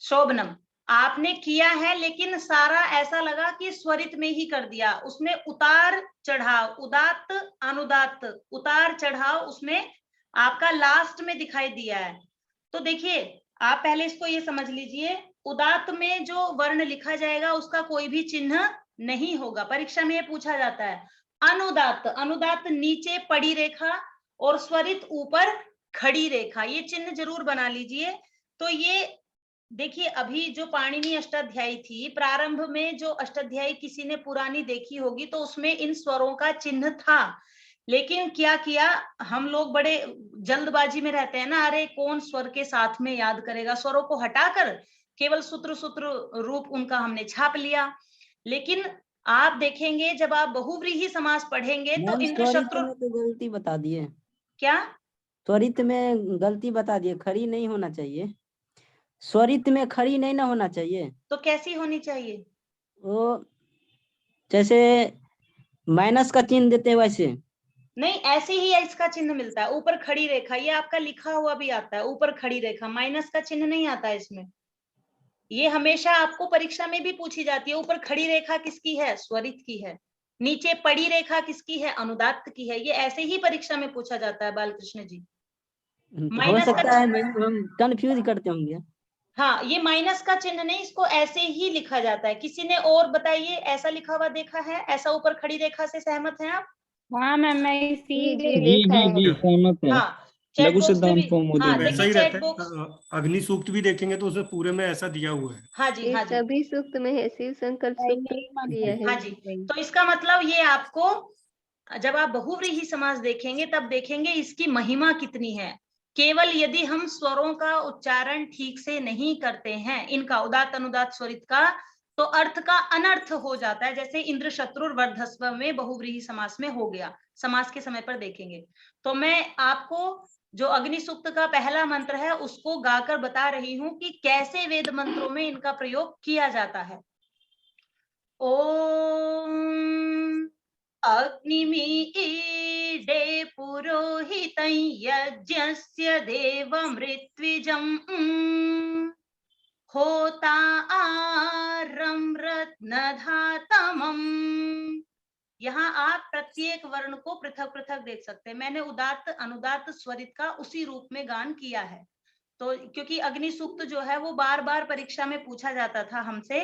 Speaker 1: शोभनम। आपने किया है, लेकिन सारा ऐसा लगा कि स्वरित में ही कर दिया। उसमें उतार चढ़ाव, उदात्त अनुदात्त, उतार चढ़ाव उसमें आपका लास्ट में दिखाई दिया है। तो देखिए, आप पहले इसको ये समझ लीजिए, उदात्त में जो वर्ण लिखा जाएगा उसका कोई भी चिन्ह नहीं होगा। परीक्षा में ये पूछा जाता है। अनुदात्त, अनुदात्त नीचे पड़ी रेखा और स्वरित ऊपर खड़ी रेखा, ये चिन्ह जरूर बना लीजिए। तो ये देखिए, अभी जो पाणिनि अष्टाध्यायी थी, प्रारंभ में जो अष्टाध्यायी किसी ने पुरानी देखी होगी तो उसमें इन स्वरों का चिन्ह था। लेकिन क्या किया, हम लोग बड़े जल्दबाजी में रहते हैं ना, अरे कौन स्वर के साथ में याद करेगा, स्वरों को हटाकर केवल सूत्र सूत्र रूप उनका हमने छाप लिया। लेकिन आप देखेंगे जब आप बहुव्रीहि समास पढ़ेंगे तो
Speaker 2: मैम
Speaker 1: इंद्र
Speaker 2: स्वरित
Speaker 1: शत्रु।
Speaker 2: में तो गलती बता दिए।
Speaker 1: क्या?
Speaker 2: स्वरित में गलती बता दिए, खड़ी नहीं होना चाहिए। स्वरित में खड़ी नहीं ना होना चाहिए।
Speaker 1: तो कैसी होनी चाहिए?
Speaker 2: वो जैसे माइनस का चिन्ह देते हैं वैसे।
Speaker 1: नहीं, ऐसे ही इसका चिन्ह मिलता है, ऊपर खड़ी रेखा। ये आपका लिखा हुआ भी आता है, ऊपर खड़ी रेखा, माइनस का चिन्ह नहीं आता है इसमें। ये हमेशा आपको परीक्षा में भी पूछी जाती है। ऊपर खड़ी रेखा किसकी है? स्वरित की है। नीचे पड़ी रेखा किसकी है? अनुदात्त की है। ये ऐसे ही परीक्षा में पूछा जाता है बालकृष्ण जी।
Speaker 2: हो
Speaker 1: माइनस का
Speaker 2: सकता है
Speaker 1: चिन्ह,
Speaker 2: मैम हम कंफ्यूज करते होंगे।
Speaker 1: हाँ, ये माइनस का चिन्ह नहीं, इसको ऐसे ही लिखा जाता है। किसी ने और बताइए, ऐसा लिखा हुआ देखा है? ऐसा ऊपर खड़ी रेखा से सहमत हैं आप?
Speaker 6: हाँ मैम, मैं
Speaker 3: जी
Speaker 6: इसीलिए
Speaker 3: देखा है।
Speaker 4: सहमत है।
Speaker 1: हाँ, चैट
Speaker 4: लघु
Speaker 1: बॉक्स में
Speaker 4: सिद्धांत
Speaker 1: भी।
Speaker 4: कौमुदी
Speaker 1: हाँ
Speaker 4: में।
Speaker 7: वैसा
Speaker 1: देखिए
Speaker 7: ही
Speaker 1: चैट
Speaker 7: रहता
Speaker 1: बॉक्स।
Speaker 7: है। अग्नि सूक्त भी देखेंगे तो उसमें पूरे में ऐसा दिया हुआ है।
Speaker 1: हाँ जी,
Speaker 3: ये
Speaker 1: हाँ जी,
Speaker 3: सभी सूक्त में है, शिव शंकर सूक्त दिया है।
Speaker 1: हाँ जी। तो इसका मतलब ये आपको, जब आप बहुव्रीहि समास देखेंगे तब देखेंगे इसकी महिमा कितनी है। केवल यदि हम स्वरों का उच्चारण ठीक से नहीं करते हैं, इनका उदात्त अनुदात्त स्वरित का, तो अर्थ का अनर्थ हो जाता है। जैसे इंद्र शत्रु वर्धस्व में बहुव्रीहि समास में हो गया, समास के समय पर देखेंगे। तो मैं आपको जो अग्नि सूक्त का पहला मंत्र है उसको गाकर बता रही हूं कि कैसे वेद मंत्रों में इनका प्रयोग किया जाता है। ओम अग्निमीडे पुरोहितं यज्ञस्य देवमृत्विजम् होतारं रत्नधातमम्। यहाँ आप प्रत्येक वर्ण को पृथक पृथक देख सकते हैं। मैंने उदात्त अनुदात्त स्वरित का उसी रूप में गान किया है। तो क्योंकि अग्नि सूक्त जो है वो बार बार परीक्षा में पूछा जाता था हमसे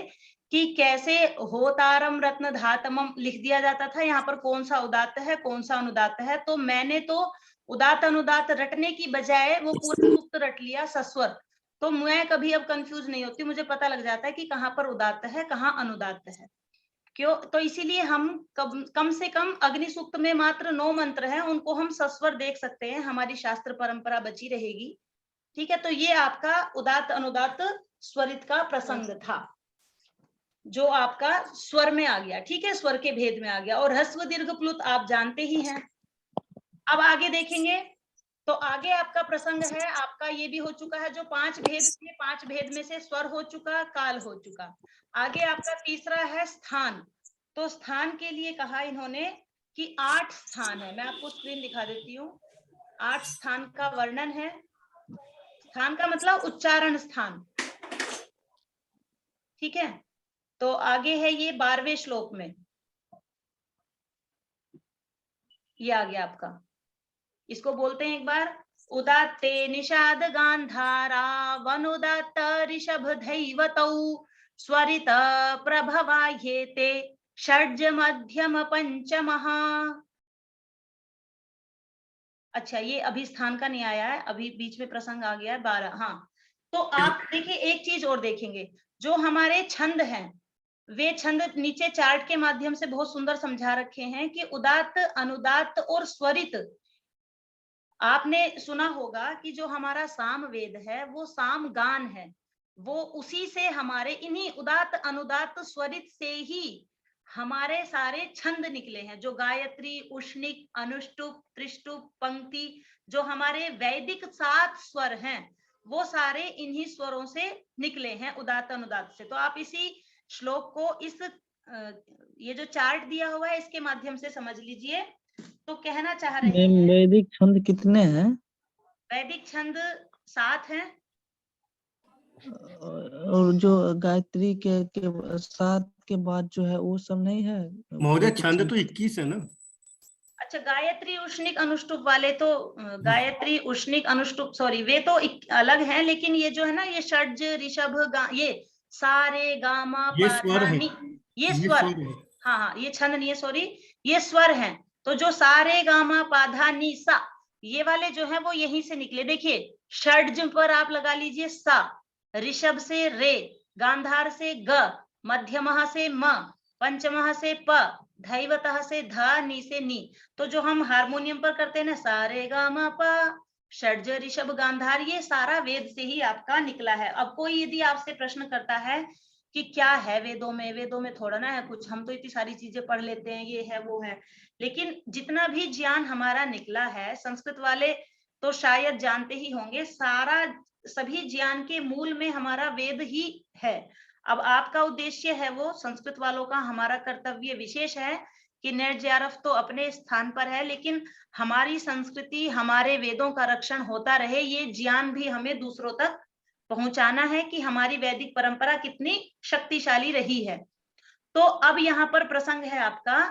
Speaker 1: कि कैसे होतारम रत्न धातमम लिख दिया जाता था, यहाँ पर कौन सा उदात्त है कौन सा अनुदात्त है। तो मैंने तो उदात्त अनुदात्त रटने की बजाय वो पूरा सूक्त रट लिया सस्वर। तो मैं कभी अब कंफ्यूज नहीं होती, मुझे पता लग जाता है कि कहाँ पर उदात्त है कहाँ अनुदात्त है। क्यों? तो इसीलिए हम कम से कम अग्नि सूक्त में मात्र 9 मंत्र हैं, उनको हम सस्वर देख सकते हैं, हमारी शास्त्र परंपरा बची रहेगी। ठीक है, तो ये आपका उदात्त अनुदात्त स्वरित का प्रसंग था, जो आपका स्वर में आ गया। ठीक है, स्वर के भेद में आ गया। और ह्रस्व दीर्घ प्लुत आप जानते ही हैं। अब आगे देखेंगे तो आगे आपका प्रसंग है, आपका ये भी हो चुका है, जो 5 भेद थे, 5 भेद में से स्वर हो चुका, काल हो चुका। आगे आपका तीसरा है स्थान। तो स्थान के लिए कहा इन्होंने कि 8 स्थान है। मैं आपको स्क्रीन दिखा देती हूँ। 8 स्थान का वर्णन है। स्थान का मतलब उच्चारण स्थान। ठीक है, तो आगे है ये 12वें श्लोक में ये आ गया आपका। इसको बोलते हैं एक बार, उदात्ते निषाद गांधारा वनुदात्त ऋषभ धैवतौ स्वरित प्रभवाह्येते षड्ज मध्यम पंचमः। अच्छा, ये अभी स्थान का नहीं आया है, अभी बीच में प्रसंग आ गया है 12। हाँ, तो आप देखिए एक चीज और देखेंगे, जो हमारे छंद हैं वे छंद नीचे चार्ट के माध्यम से बहुत सुंदर समझा रखे हैं कि उदात्त, अनुदात्त और स्वरित। आपने सुना होगा कि जो हमारा साम वेद है वो साम गान है, वो उसी से हमारे इन्हीं उदात्त, अनुदात्त, स्वरित से ही हमारे सारे छंद निकले हैं, जो गायत्री, उष्णिक, अनुष्टुप, त्रिष्टुप, पंक्ति, जो हमारे वैदिक 7 स्वर हैं वो सारे इन्हीं स्वरों से निकले हैं, उदात्त, अनुदात्त से। तो आप इसी श्लोक को इस ये जो चार्ट दिया हुआ है इसके माध्यम से समझ लीजिए। तो कहना चाह रहे हैं,
Speaker 8: वैदिक छंद कितने हैं?
Speaker 1: वैदिक छंद 7 हैं।
Speaker 8: और जो गायत्री के 7 के बाद जो है वो सब नहीं है?
Speaker 7: महोदय छंद तो 21 है ना।
Speaker 1: अच्छा, गायत्री, उष्णिक, अनुष्टुप वाले तो गायत्री, उष्णिक, अनुष्टुप, सॉरी, वे तो अलग हैं, लेकिन ये जो है ना, ये षड्ज, ऋषभ, ये सारे, गामा,
Speaker 7: ये स्वर है,
Speaker 1: ये स्वर। हाँ हाँ, ये छंद नहीं है, सॉरी, ये स्वर हैं। तो जो सारे, गामा, पाधा, नी, सा, ये वाले जो है वो यहीं से निकले। देखिए, षड्ज पर आप लगा लीजिए सा, ऋषभ से रे, गांधार से ग, मध्यमः से म, पंचमः से प, धैवतः से ध, नी से नी। तो जो हम हारमोनियम पर करते हैं ना, सारे गा मा पा, षड्ज, ऋषभ, गांधार, ये सारा वेद से ही आपका निकला है। अब कोई यदि आपसे प्रश्न करता है कि क्या है वेदों में थोड़ा ना है कुछ, हम तो इतनी सारी चीजें पढ़ लेते हैं, ये है वो है, लेकिन जितना भी ज्ञान हमारा निकला है, संस्कृत वाले तो शायद जानते ही होंगे, सारा सभी ज्ञान के मूल में हमारा वेद ही है। अब आपका उद्देश्य है वो, संस्कृत वालों का हमारा कर्तव्य विशेष है कि नेट जेआरएफ तो अपने स्थान पर है, लेकिन हमारी संस्कृति, हमारे वेदों का रक्षण होता रहे, ये ज्ञान भी हमें दूसरों तक पहुंचाना है कि हमारी वैदिक परंपरा कितनी शक्तिशाली रही है। तो अब यहाँ पर प्रसंग है आपका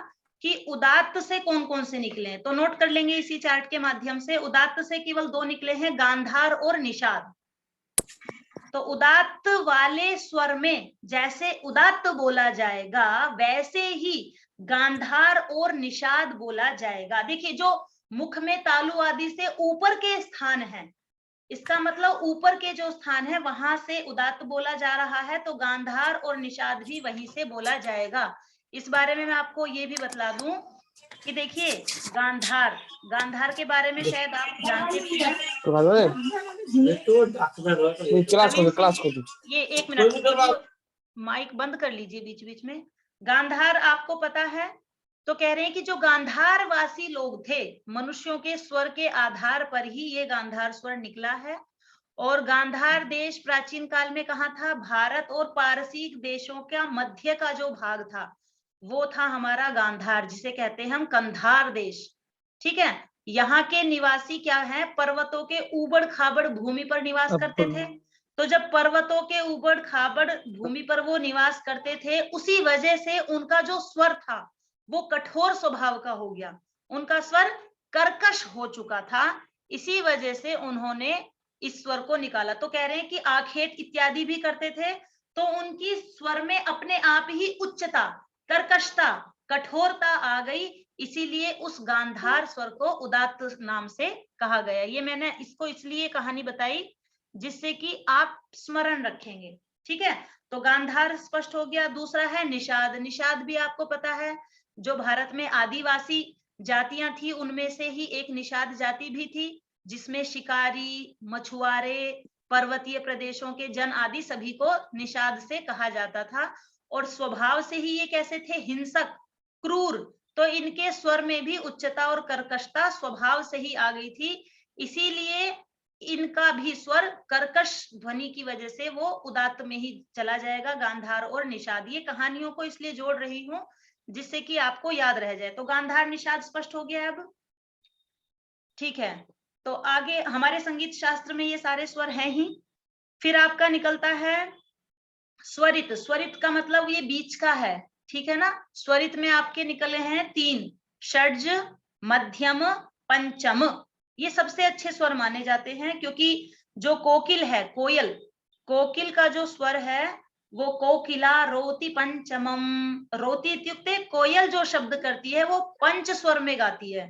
Speaker 1: कि उदात्त से कौन कौन से निकले हैं, तो नोट कर लेंगे इसी चार्ट के माध्यम से। उदात्त से केवल 2 निकले हैं, गांधार और निषाद। तो उदात्त वाले स्वर में जैसे उदात्त बोला जाएगा वैसे ही गांधार और निषाद बोला जाएगा। देखिए, जो मुख में तालु आदि से ऊपर के स्थान है, इसका मतलब ऊपर के जो स्थान है वहां से उदात्त बोला जा रहा है, तो गांधार और निषाद भी वहीं से बोला जाएगा। इस बारे में मैं आपको ये भी बतला दूं कि देखिए, गांधार के बारे में शायद आप जानते भी हैं। ये 1 मिनट, माइक बंद कर लीजिए बीच बीच में। गांधार आपको पता है, तो कह रहे हैं कि जो गांधार वासी लोग थे, मनुष्यों के स्वर के आधार पर ही ये गांधार स्वर निकला है। और गांधार देश प्राचीन काल में कहाँ था? भारत और पारसीक देशों का मध्य का जो भाग था वो था हमारा गांधार, जिसे कहते हैं हम कंधार देश। ठीक है, यहाँ के निवासी क्या है? पर्वतों के ऊबड़ खाबड़ भूमि पर निवास करते थे। तो जब पर्वतों के ऊबड़ खाबड़ भूमि पर वो निवास करते थे, उसी वजह से उनका जो स्वर था वो कठोर स्वभाव का हो गया, उनका स्वर कर्कश हो चुका था, इसी वजह से उन्होंने इस स्वर को निकाला। तो कह रहे हैं कि आखेट इत्यादि भी करते थे, तो उनकी स्वर में अपने आप ही उच्चता, कर्कशता, कठोरता आ गई, इसीलिए उस गांधार स्वर को उदात्त नाम से कहा गया। ये मैंने इसको इसलिए कहानी बताई जिससे कि आप स्मरण रखेंगे। ठीक है, तो गांधार स्पष्ट हो गया। दूसरा है निषाद। निषाद भी आपको पता है, जो भारत में आदिवासी जातियां थी उनमें से ही एक निषाद जाति भी थी, जिसमें शिकारी, मछुआरे, पर्वतीय प्रदेशों के जन आदि सभी को निषाद से कहा जाता था। और स्वभाव से ही ये कैसे थे? हिंसक, क्रूर। तो इनके स्वर में भी उच्चता और कर्कशता स्वभाव से ही आ गई थी, इसीलिए इनका भी स्वर कर्कश ध्वनि की वजह से वो उदात्त में ही चला जाएगा, गांधार और निषाद। ये कहानियों को इसलिए जोड़ रही हूं जिससे कि आपको याद रह जाए। तो गांधार निषाद स्पष्ट हो गया अब? ठीक है, तो आगे हमारे संगीत शास्त्र में ये सारे स्वर हैं ही। फिर आपका निकलता है स्वरित। स्वरित का मतलब ये बीच का है, ठीक है ना। स्वरित में आपके निकले हैं 3, षड्ज, मध्यम, पंचम। ये सबसे अच्छे स्वर माने जाते हैं, क्योंकि जो कोकिल है, कोयल, कोकिल का जो स्वर है वो कोकिला रोति पंचमम। रोति इत्युक्ते कोयल जो शब्द करती है वो पंच स्वर में गाती है।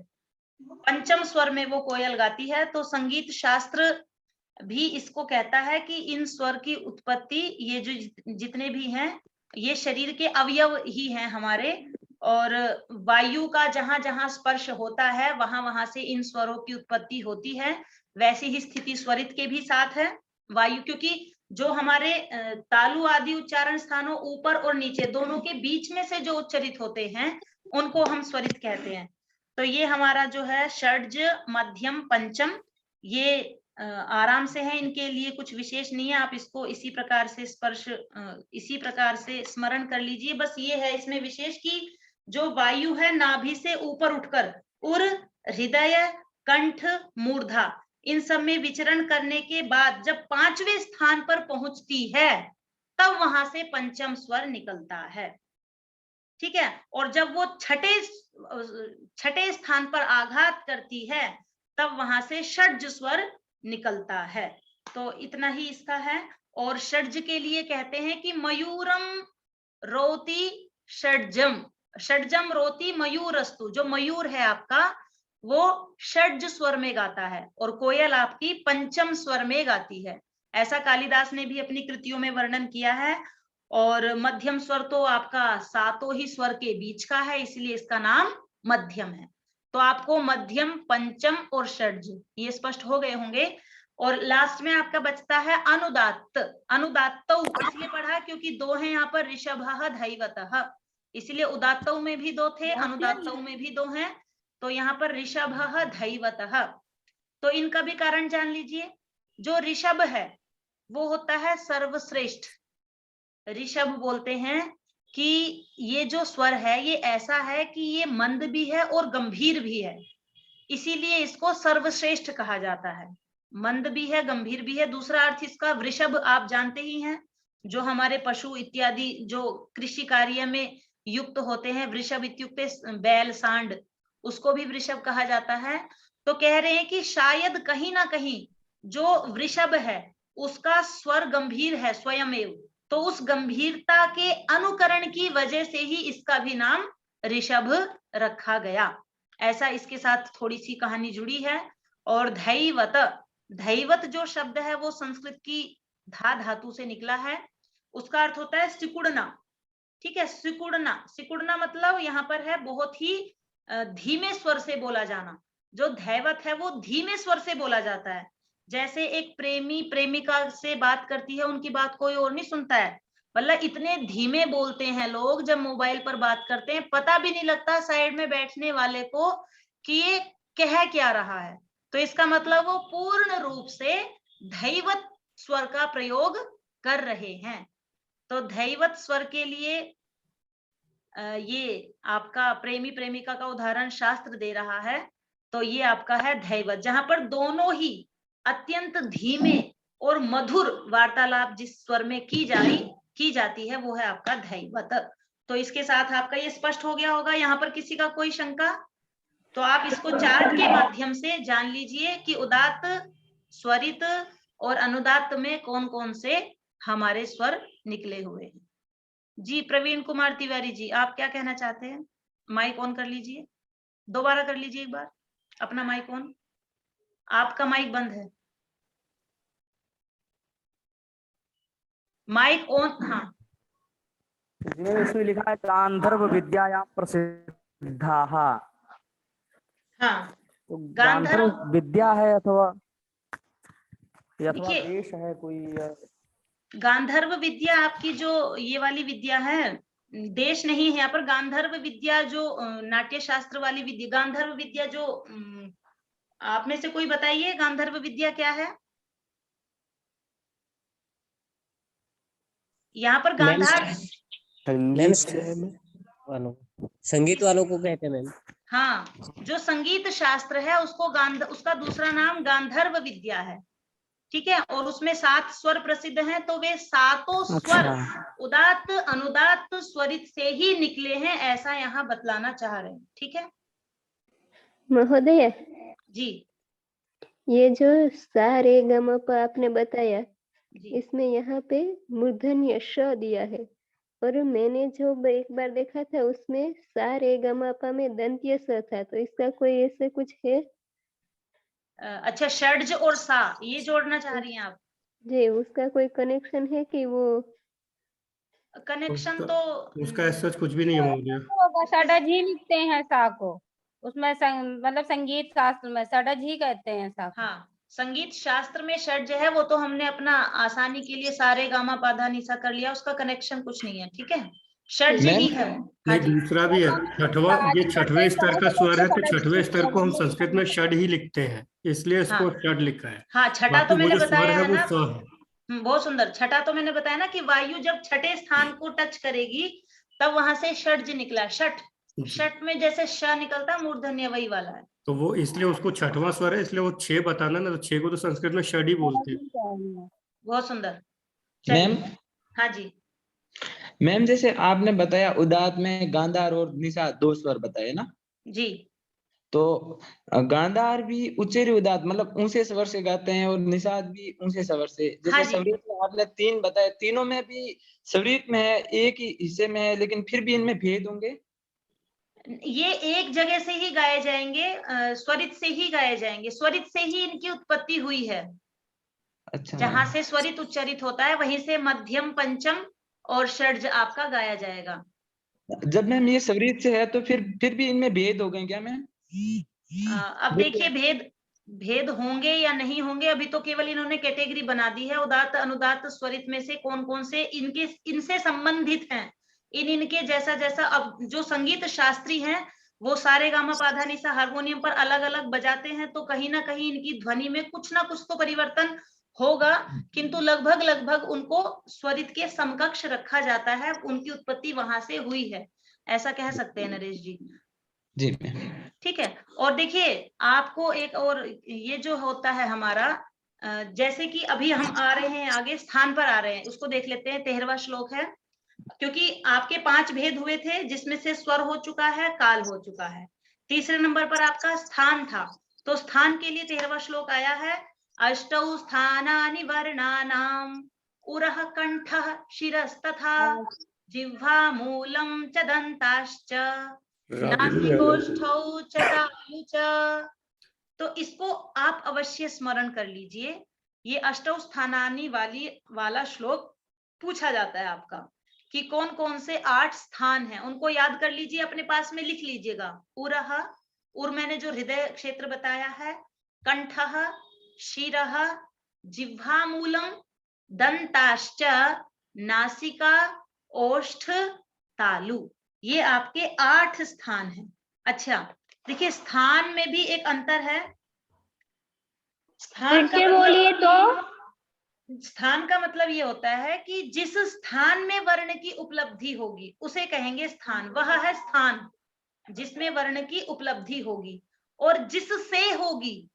Speaker 1: पंचम स्वर में वो कोयल गाती है। तो संगीत शास्त्र भी इसको कहता है कि इन स्वर की उत्पत्ति, ये जो जितने भी हैं ये शरीर के अवयव ही हैं हमारे, और वायु का जहां जहां स्पर्श होता है वहां वहां से इन स्वरों की उत्पत्ति होती है। वैसी ही स्थिति स्वरित के भी साथ है। वायु, क्योंकि जो हमारे तालु आदि उच्चारण स्थानों ऊपर और नीचे दोनों के बीच में से जो उच्चरित होते हैं उनको हम स्वरित कहते हैं। तो ये हमारा जो है षड्ज, मध्यम, पंचम, ये आराम से है, इनके लिए कुछ विशेष नहीं है। आप इसको इसी प्रकार से इसी प्रकार से स्मरण कर लीजिए। बस ये है इसमें विशेष कि जो वायु है नाभि से ऊपर उठकर उर, हृदय, कंठ, मूर्धा इन सब में विचरण करने के बाद जब 5वें स्थान पर पहुंचती है तब वहां से पंचम स्वर निकलता है। ठीक है। और जब वो छठे स्थान पर आघात करती है तब वहां से षड्ज स्वर निकलता है। तो इतना ही इसका है। और षड्ज के लिए कहते हैं कि मयूरम रोति षड्जम, षड्जम रोति मयूरस्तु। जो मयूर है आपका वो षड्ज स्वर में गाता है और कोयल आपकी पंचम स्वर में गाती है। ऐसा कालिदास ने भी अपनी कृतियों में वर्णन किया है। और मध्यम स्वर तो आपका 7 ही स्वर के बीच का है, इसलिए इसका नाम मध्यम है। तो आपको मध्यम, पंचम और षड्ज ये स्पष्ट हो गए होंगे। और लास्ट में आपका बचता है अनुदात्त। अनुदात्त इसलिए पढ़ा क्योंकि 2 हैं यहाँ पर, ऋषभः धैवतः, इसलिए उदात्त में भी 2 थे, अनुदात्त में भी 2 हैं। तो यहाँ पर ऋषभः धैवतः। तो इनका भी कारण जान लीजिए। जो ऋषभ है वो होता है सर्वश्रेष्ठ। ऋषभ बोलते हैं कि ये जो स्वर है ये ऐसा है कि ये मंद भी है और गंभीर भी है, इसीलिए इसको सर्वश्रेष्ठ कहा जाता है। मंद भी है, गंभीर भी है। दूसरा अर्थ इसका वृषभ आप जानते ही हैं, जो हमारे पशु इत्यादि जो कृषि कार्य में युक्त होते हैं, वृषभ इत्युक्ते बैल, सांड, उसको भी वृषभ कहा जाता है। तो कह रहे हैं कि शायद कहीं ना कहीं जो वृषभ है उसका स्वर गंभीर है स्वयमेव, तो उस गंभीरता के अनुकरण की वजह से ही इसका भी नाम ऋषभ रखा गया। ऐसा इसके साथ थोड़ी सी कहानी जुड़ी है। और धैवत, धैवत जो शब्द है वो संस्कृत की धा धातु से निकला है। उसका अर्थ होता है सिकुड़ना। ठीक है, सिकुड़ना। सिकुड़ना मतलब यहाँ पर है बहुत ही धीमे स्वर से बोला जाना। जो धैवत है वो धीमे स्वर से बोला जाता है। जैसे एक प्रेमी प्रेमिका से बात करती है, उनकी बात कोई और नहीं सुनता है, मतलब इतने धीमे बोलते हैं लोग जब मोबाइल पर बात करते हैं, पता भी नहीं लगता साइड में बैठने वाले को कि ये कह क्या रहा है। तो इसका मतलब वो पूर्ण रूप से धैवत स्वर का प्रयोग कर रहे हैं। तो धैवत स्वर के लिए ये आपका प्रेमी प्रेमिका का उदाहरण शास्त्र दे रहा है। तो ये आपका है धैवत, जहां पर दोनों ही अत्यंत धीमे और मधुर वार्तालाप जिस स्वर में की जाती है वो है आपका धैवत। तो इसके साथ आपका ये स्पष्ट हो गया होगा। यहाँ पर किसी का कोई शंका? तो आप इसको चार्ट के माध्यम से जान लीजिए कि उदात्त, स्वरित और अनुदात्त में कौन कौन से हमारे स्वर निकले हुए हैं। जी प्रवीण कुमार तिवारी जी, आप क्या कहना चाहते हैं? माइक ऑन कर लीजिए, दोबारा कर लीजिए एक बार अपना माइक ऑन। आपका माइक बंद है, माइक ऑन। हाँ,
Speaker 5: इसमें लिखा है गांधर्व विद्यायां प्रसिद्धाः।
Speaker 1: हाँ,
Speaker 5: तो गांधर्व विद्या है अथवा
Speaker 1: देखिए
Speaker 5: देश है कोई?
Speaker 1: गांधर्व विद्या आपकी जो ये वाली विद्या है, देश नहीं है यहाँ पर। गांधर्व विद्या जो नाट्य शास्त्र वाली विद्या, गांधर्व विद्या जो आप में से कोई बताइए गांधर्व विद्या क्या है? यहाँ पर गांधार,
Speaker 9: संगीत वालों को कहते हैं मैम।
Speaker 1: हाँ, जो संगीत शास्त्र है उसको उसका दूसरा नाम गांधर्व विद्या है। ठीक है, और उसमें 7 स्वर प्रसिद्ध हैं। तो वे 7 स्वर उदात्त, अनुदात्त, स्वरित से ही निकले हैं, ऐसा यहाँ बतलाना चाह रहे हैं। ठीक है
Speaker 3: महोदय,
Speaker 1: जी,
Speaker 3: ये जो सा रे ग म प आपने बताया,
Speaker 1: जी।
Speaker 3: इसमें यहाँ पे मूर्धन्य श दिया है, और मैंने जो एक बार देखा था उसमें सा रे ग म प में दंत्य स था, तो इसका कोई ऐसे कुछ है?
Speaker 1: अच्छा, षड्ज और सा ये जोड़ना चाह रही हैं आप?
Speaker 3: जी, उसका कोई कनेक्शन है कि वो?
Speaker 1: कनेक्शन
Speaker 7: उसका
Speaker 1: तो
Speaker 7: उसका ऐसा कुछ भी नहीं है महोदय।
Speaker 6: होगा, षडज ही लिखते हैं सा को, उसमें मतलब संगीत शास्त्र में षडज ही कहते हैं सा को।
Speaker 1: हाँ, संगीत शास्त्र में षड्ज है, वो तो हमने अपना आसानी के लिए सारे गामा पाधा निसा कर लिया, उसका कनेक्शन कुछ नहीं है, ठीक है, षड्ज
Speaker 4: मैम
Speaker 1: ही है वो। हाँ
Speaker 7: नहीं,
Speaker 1: जी,
Speaker 7: दूसरा भी है, छठवां, ये छठवें स्तर का स्वर है, तो छठवें स्तर को हम संस्कृत में षड ही लिखते हैं, इसलिए इसको
Speaker 1: हाँ
Speaker 7: षड लिखा है।
Speaker 1: हाँ, छठा तो
Speaker 7: बाकी वो
Speaker 1: मैंने
Speaker 7: जो स्वर
Speaker 1: बताया
Speaker 7: है
Speaker 1: है
Speaker 7: वो
Speaker 1: ना।
Speaker 7: स है।
Speaker 1: बहुत सुंदर, छठा तो मैंने बताया ना कि वायु जब छठे स्थान को टच करेगी तब वहां से षड्ज निकला, षठ,
Speaker 7: जी,
Speaker 1: षठ में जैसे श निकलता मूर्धन्य वही वाला है।
Speaker 7: तो वो इसलिए उसको छठवां स्वर है, इसलिए वो 6 बताना ना, तो 6 को तो संस्कृत में षड ही बोलते हैं।
Speaker 1: बहुत सुंदर,
Speaker 4: मैम
Speaker 1: चलिए। हाँ जी,
Speaker 4: मैम जैसे आपने बताया उदात में गांधार और निषाद 2 स्वर बताए ना,
Speaker 1: जी
Speaker 4: तो गांधार भी उच्चैरी उदात मतलब ऊंचे स्वर से गाते हैं और निषाद भी ऊंचे स्वर से।
Speaker 1: हाँ
Speaker 4: जैसे
Speaker 1: जी,
Speaker 4: संगीत में आपने 3 बताए, तीनों में भी संगीत में है, एक ही हिस्से में है, लेकिन फिर भी इनमें भेद होंगे।
Speaker 1: ये एक जगह से ही गाए जाएंगे, स्वरित से ही गाए जाएंगे, स्वरित से ही इनकी उत्पत्ति हुई है।
Speaker 4: अच्छा
Speaker 1: जहां
Speaker 4: मैम।
Speaker 1: से स्वरित उच्चारित होता है वहीं से मध्यम, पंचम और षड्ज आपका गाया जाएगा।
Speaker 4: जब मैम ये संगीत से है तो फिर भी इनमें भेद हो गए क्या मैम?
Speaker 1: अब देखिए, भेद भेद होंगे या नहीं होंगे, अभी तो केवल इन्होंने कैटेगरी बना दी है, उदात्त अनुदात्त स्वरित में से कौन कौन से इनके इनसे संबंधित हैं, इनके जैसा जैसा। अब जो संगीत शास्त्री हैं वो सारे गामा पाधा निसा हारमोनियम पर अलग अलग बजाते हैं, तो कहीं ना कहीं इनकी ध्वनि में कुछ ना कुछ तो परिवर्तन होगा, किंतु लगभग लगभग उनको स्वरित के समकक्ष रखा जाता है, उनकी उत्पत्ति वहां से हुई है, ऐसा कह सकते हैं नरेश जी।
Speaker 4: जी मैम।
Speaker 1: ठीक है, और देखिए आपको एक और ये जो होता है हमारा, जैसे कि अभी हम आ रहे हैं आगे स्थान पर आ रहे हैं, उसको देख लेते हैं। 13वां श्लोक है, क्योंकि आपके 5 भेद हुए थे जिसमें से स्वर हो चुका है, काल हो चुका है, तीसरे नंबर पर आपका स्थान था, तो स्थान के लिए 13वां श्लोक आया है। अष्टौ स्थानानि वर्णानाम उरः कंठः शिरस्तथा जिह्वा मूलं च दन्ताश्च
Speaker 7: रागिनी है।
Speaker 1: नासिकोष्ठौ च तालु च। तो इसको आप अवश्य स्मरण कर लीजिए, ये अष्टौ स्थानानि वाला श्लोक पूछा जाता है आपका कि कौन कौन से 8 स्थान हैं, उनको याद कर लीजिए, अपने पास में लिख लीजिएगा। उरः, उर मैंने जो हृदय क्षेत्र बताया है, कंठः, शिरः, जिह्वामूलम, दंताश्च, नासिका, ओष्ठ, तालु, ये आपके 8 स्थान हैं। अच्छा, देखिए स्थान में भी एक अंतर है। स्थान का
Speaker 6: बोलिए तो।
Speaker 1: स्थान का मतलब ये होता है कि जिस स्थान में वर्ण की उपलब्धि होगी उसे कहेंगे स्थान, वह है स्थान जिसमें वर्ण की उपलब्धि होगी, और जिससे होगी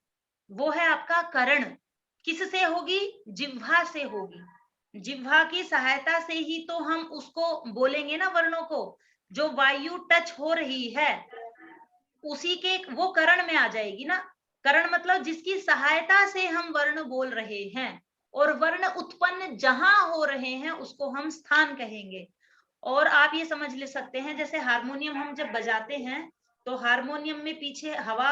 Speaker 1: वो है आपका करण। किससे होगी? जिह्वा से होगी। जिह्वा की सहायता से ही तो हम उसको बोलेंगे ना, वर्णों को। जो वायु टच हो रही है उसी के वो करण में आ जाएगी ना। करण मतलब जिसकी सहायता से हम वर्ण बोल रहे हैं, और वर्ण उत्पन्न जहां हो रहे हैं उसको हम स्थान कहेंगे। और आप ये समझ ले सकते हैं, जैसे हारमोनियम हम जब बजाते हैं तो हारमोनियम में पीछे हवा,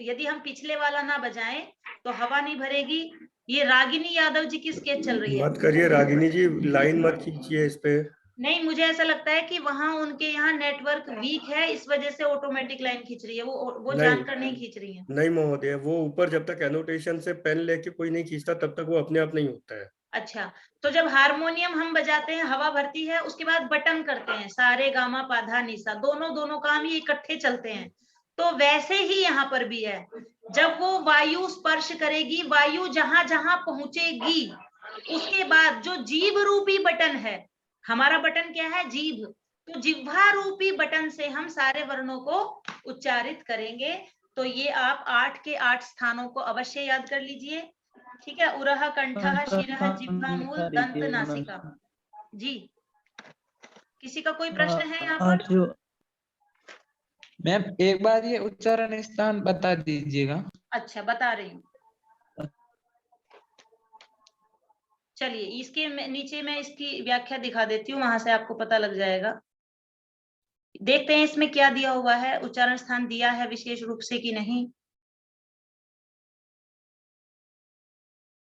Speaker 1: यदि हम पिछले वाला ना बजाएं तो हवा नहीं भरेगी। ये रागिनी यादव जी की स्केच चल रही है।
Speaker 7: मत करिए रागिनी जी, लाइन मत खींचिए इस पे।
Speaker 1: नहीं, मुझे ऐसा लगता है कि वहां उनके यहाँ नेटवर्क वीक है, इस वजह से ऑटोमेटिक लाइन खींच रही है, वो
Speaker 7: नहीं
Speaker 1: जानकर नहीं खींच रही है।
Speaker 7: नहीं महोदय, वो ऊपर जब तक एनोटेशन से पेन लेके कोई नहीं खींचता तब तक वो अपने आप नहीं होता है।
Speaker 1: अच्छा, तो जब हारमोनियम हम बजाते हैं, हवा भरती है, उसके बाद बटन करते हैं, सारे गामा पाधा निसा, दोनों काम ये इकट्ठे चलते हैं। तो वैसे ही यहाँ पर भी है, जब वो वायु स्पर्श करेगी, वायु जहां जहां पहुंचेगी, उसके बाद जो जीभ रूपी बटन है, हमारा बटन क्या है? जीभ। तो जिह्वा रूपी बटन से हम सारे वर्णों को उच्चारित करेंगे। तो ये आप 8 के 8 स्थानों को अवश्य याद कर लीजिए। ठीक है, उरः, कंठः, शिरः, जिह्वा, मूल, दंत, नासिका। जी, किसी का कोई प्रश्न है यहाँ पर?
Speaker 8: जो
Speaker 4: मैम एक बार ये उच्चारण स्थान बता दीजिएगा।
Speaker 1: अच्छा, बता रही हूँ। चलिए इसके नीचे मैं इसकी व्याख्या दिखा देती हूँ, वहां से आपको पता लग जाएगा। देखते हैं इसमें क्या दिया हुआ है, उच्चारण स्थान दिया है विशेष रूप से कि नहीं।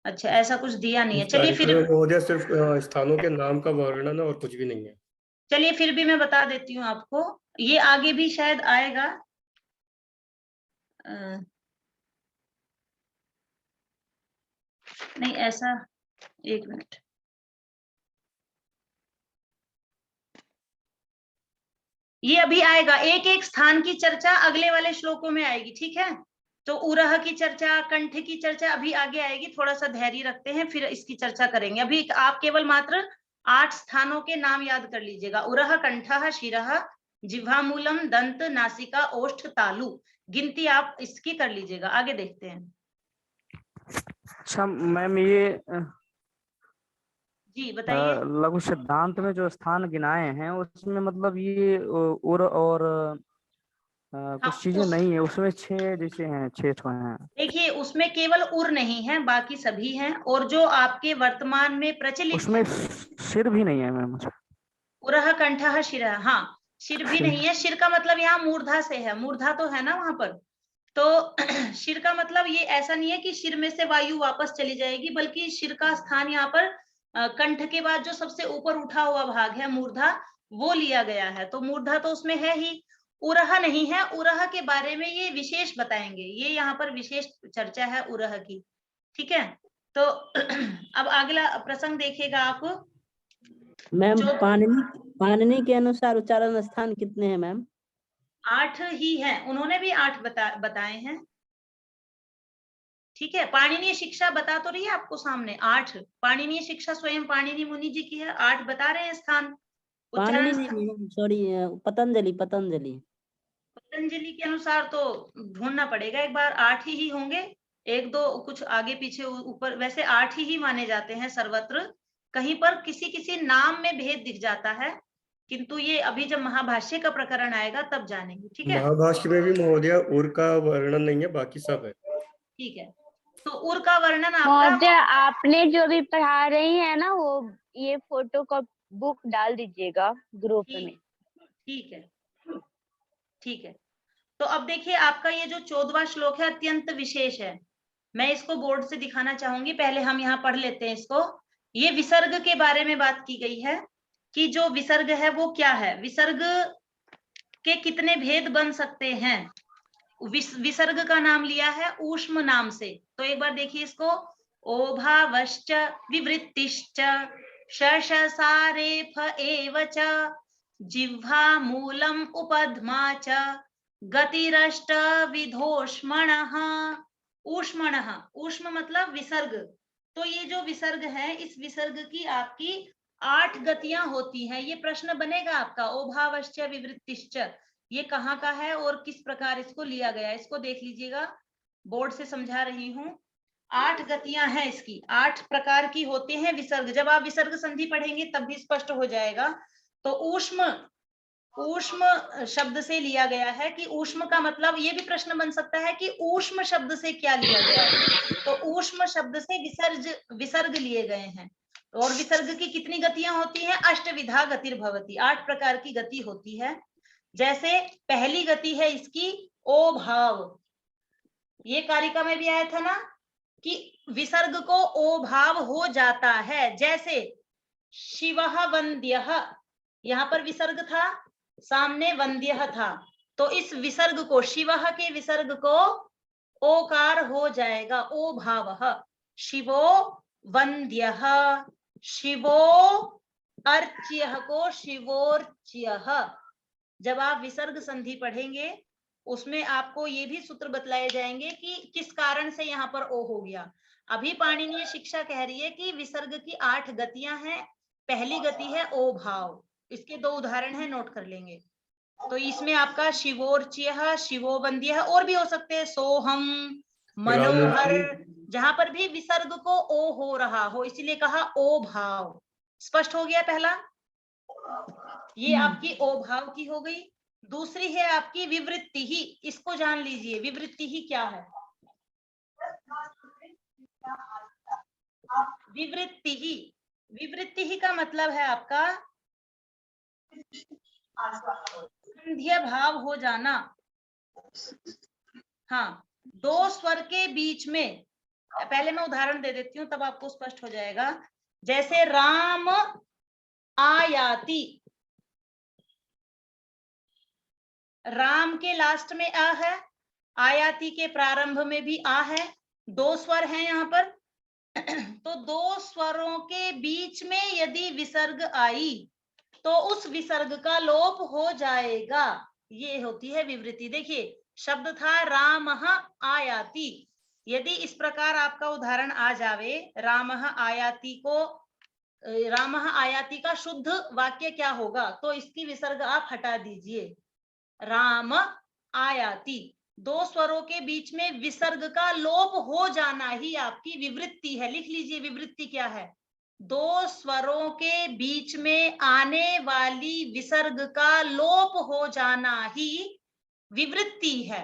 Speaker 1: अच्छा, ऐसा कुछ दिया नहीं है।
Speaker 7: इस
Speaker 1: चलिए
Speaker 7: तालिका
Speaker 1: फिर,
Speaker 7: में महोदय सिर्फ स्थानों के नाम का वर्णन है और कुछ भी नहीं है।
Speaker 1: चलिए फिर भी मैं बता देती हूँ आपको, ये आगे भी शायद आएगा। नहीं ऐसा, एक मिनट, ये अभी आएगा। एक एक स्थान की चर्चा अगले वाले श्लोकों में आएगी, ठीक है। तो उरह की चर्चा, कंठ की चर्चा अभी आगे आएगी, थोड़ा सा धैर्य रखते हैं, फिर इसकी चर्चा करेंगे। अभी आप केवल मात्र 8 स्थानों के नाम याद कर लीजिएगा। उरह, कंठः, शिरः, जिह्वामूलम, दंत, नासिका, ओष्ठ, तालु। गिनती आप इसकी कर लीजिएगा। आगे देखते हैं।
Speaker 5: अच्छा मैम, ये
Speaker 1: जी बताइए।
Speaker 5: लघु सिद्धांत में जो स्थान गिनाए हैं उसमें मतलब ये उर और कुछ चीजें नहीं है उसमें, 6 जैसे हैं, 6 तो हैं।
Speaker 1: देखिए उसमें केवल उर नहीं है, बाकी सभी हैं। और जो आपके वर्तमान में प्रचलित
Speaker 5: उसमें
Speaker 1: है,
Speaker 5: सिर भी नहीं है मैम।
Speaker 1: उरह, कंठः, शिरः, हाँ शिर भी नहीं है। शिर का मतलब यहाँ मूर्धा से है, मूर्धा तो है ना वहां पर। तो शिर का मतलब ये ऐसा नहीं है कि शिर में से वायु वापस चली जाएगी, बल्कि शिर का स्थान यहाँ पर कंठ के बाद जो सबसे ऊपर उठा हुआ भाग है मूर्धा, वो लिया गया है। तो मूर्धा तो उसमें है ही, उरह नहीं है। उरह के बारे में ये विशेष बताएंगे, ये यहाँ पर विशेष चर्चा है उरह की, ठीक है। तो अब अगला प्रसंग देखिएगा आप।
Speaker 2: मैम
Speaker 1: जो
Speaker 2: पाणिनि के अनुसार उच्चारण स्थान कितने हैं मैम?
Speaker 1: 8 ही है, उन्होंने भी 8 बताए हैं, ठीक है। पाणिनीय शिक्षा बता तो रही है आपको सामने 8। पाणिनीय शिक्षा स्वयं पाणिनि मुनि जी की है, 8 बता रहे हैं स्थान,
Speaker 2: पाणिनि
Speaker 1: उच्चारण।
Speaker 2: नहीं, सॉरी, पतंजलि।
Speaker 1: पतंजलि के अनुसार तो ढूंढना पड़ेगा एक बार, 8 ही होंगे, 1-2 कुछ आगे पीछे ऊपर, वैसे 8 ही माने जाते हैं सर्वत्र। कहीं पर किसी किसी नाम में भेद दिख जाता है, किंतु ये अभी जब महाभाष्य का प्रकरण आएगा तब जानेंगे, ठीक है।
Speaker 7: महाभाष्य में भी महोदय उर का वर्णन नहीं है, बाकी सब है।
Speaker 1: ठीक है, तो उर का वर्णन
Speaker 6: महोदय
Speaker 1: आपका,
Speaker 6: आपने जो भी पढ़ा रही है ना, वो ये फोटो का बुक डाल दीजिएगा ग्रुप में।
Speaker 1: ठीक है, ठीक है। तो अब देखिए आपका ये जो 14वां श्लोक है अत्यंत विशेष है, मैं इसको बोर्ड से दिखाना चाहूंगी। पहले हम यहाँ पढ़ लेते हैं इसको। ये विसर्ग के बारे में बात की गई है कि जो विसर्ग है वो क्या है, विसर्ग के कितने भेद बन सकते हैं। विसर्ग का नाम लिया है ऊष्म नाम से। तो एक बार देखिए इसको, ओभावश्च विवृत्तिश्च शशसारेफ एव च जिह्वा मूलम उपध्मा च गतिरष्ट विधोष्मणः। ऊष्मणः, ऊष्म मतलब विसर्ग। तो ये जो विसर्ग है, इस विसर्ग की आपकी 8 गतियां होती हैं। ये प्रश्न बनेगा आपका, ओभावश्च विवृत्तिश्च, ये कहाँ का है और किस प्रकार इसको लिया गया है, इसको देख लीजिएगा, बोर्ड से समझा रही हूँ। 8 गतियां हैं इसकी, 8 प्रकार की होते हैं विसर्ग। जब आप विसर्ग संधि पढ़ेंगे तब भी स्पष्ट हो जाएगा। तो ऊष्म, ऊष्म शब्द से लिया गया है कि ऊष्म का मतलब, ये भी प्रश्न बन सकता है कि ऊष्म शब्द से क्या लिया गया है। तो ऊष्म शब्द से विसर्ग लिए गए हैं। और विसर्ग की कितनी गतियां होती हैं, अष्टविधा गतिर्भवति, 8 प्रकार की गति होती है। जैसे पहली गति है इसकी ओ भाव, ये कारिका में भी आया था ना कि विसर्ग को ओ भाव हो जाता है। जैसे शिवः वन्द्यः, यहाँ पर विसर्ग था, सामने वन्द्यः था, तो इस विसर्ग को, शिवः के विसर्ग को ओकार हो जाएगा, ओ भावः। शिवो वन्द्यः, शिवो अर्च्यः को शिवोर्च्यः। जब आप विसर्ग संधि पढ़ेंगे उसमें आपको ये भी सूत्र बतलाए जाएंगे कि किस कारण से यहाँ पर ओ हो गया। अभी पाणिनीय शिक्षा कह रही है कि विसर्ग की 8 गतियां हैं। पहली गति है ओ भाव, इसके 2 उदाहरण है, नोट कर लेंगे। तो इसमें आपका शिवोर्च्यः, शिवोवन्द्यः, और भी हो सकते हैं, सोहम, मनोहर, जहां पर भी विसर्ग को ओ हो रहा हो, इसीलिए कहा ओ भाव। स्पष्ट हो गया पहला, ये आपकी ओ भाव की हो गई। दूसरी है आपकी विवृत्ति ही, इसको जान लीजिए, विवृत्ति ही क्या है। विवृत्ति ही, विवृत्ति ही का मतलब है आपका संध्या भाव हो जाना। हाँ, दो स्वर के बीच में, पहले मैं उदाहरण दे देती हूँ तब आपको स्पष्ट हो जाएगा। जैसे राम आयाति, राम के लास्ट में आ है, आयाति के प्रारंभ में भी आ है, दो स्वर हैं यहाँ पर। तो दो स्वरों के बीच में यदि विसर्ग आई तो उस विसर्ग का लोप हो जाएगा, ये होती है विवृत्ति। देखिए शब्द था रामः आयाति, यदि इस प्रकार आपका उदाहरण आ जावे, रामः आयाति को, रामः आयाति का शुद्ध वाक्य क्या होगा, तो इसकी विसर्ग आप हटा दीजिए, राम आयाति। दो स्वरों के बीच में विसर्ग का लोप हो जाना ही आपकी विवृत्ति है। लिख लीजिए विवृत्ति क्या है, दो स्वरों के बीच में आने वाली विसर्ग का लोप हो जाना ही विवृत्ति है।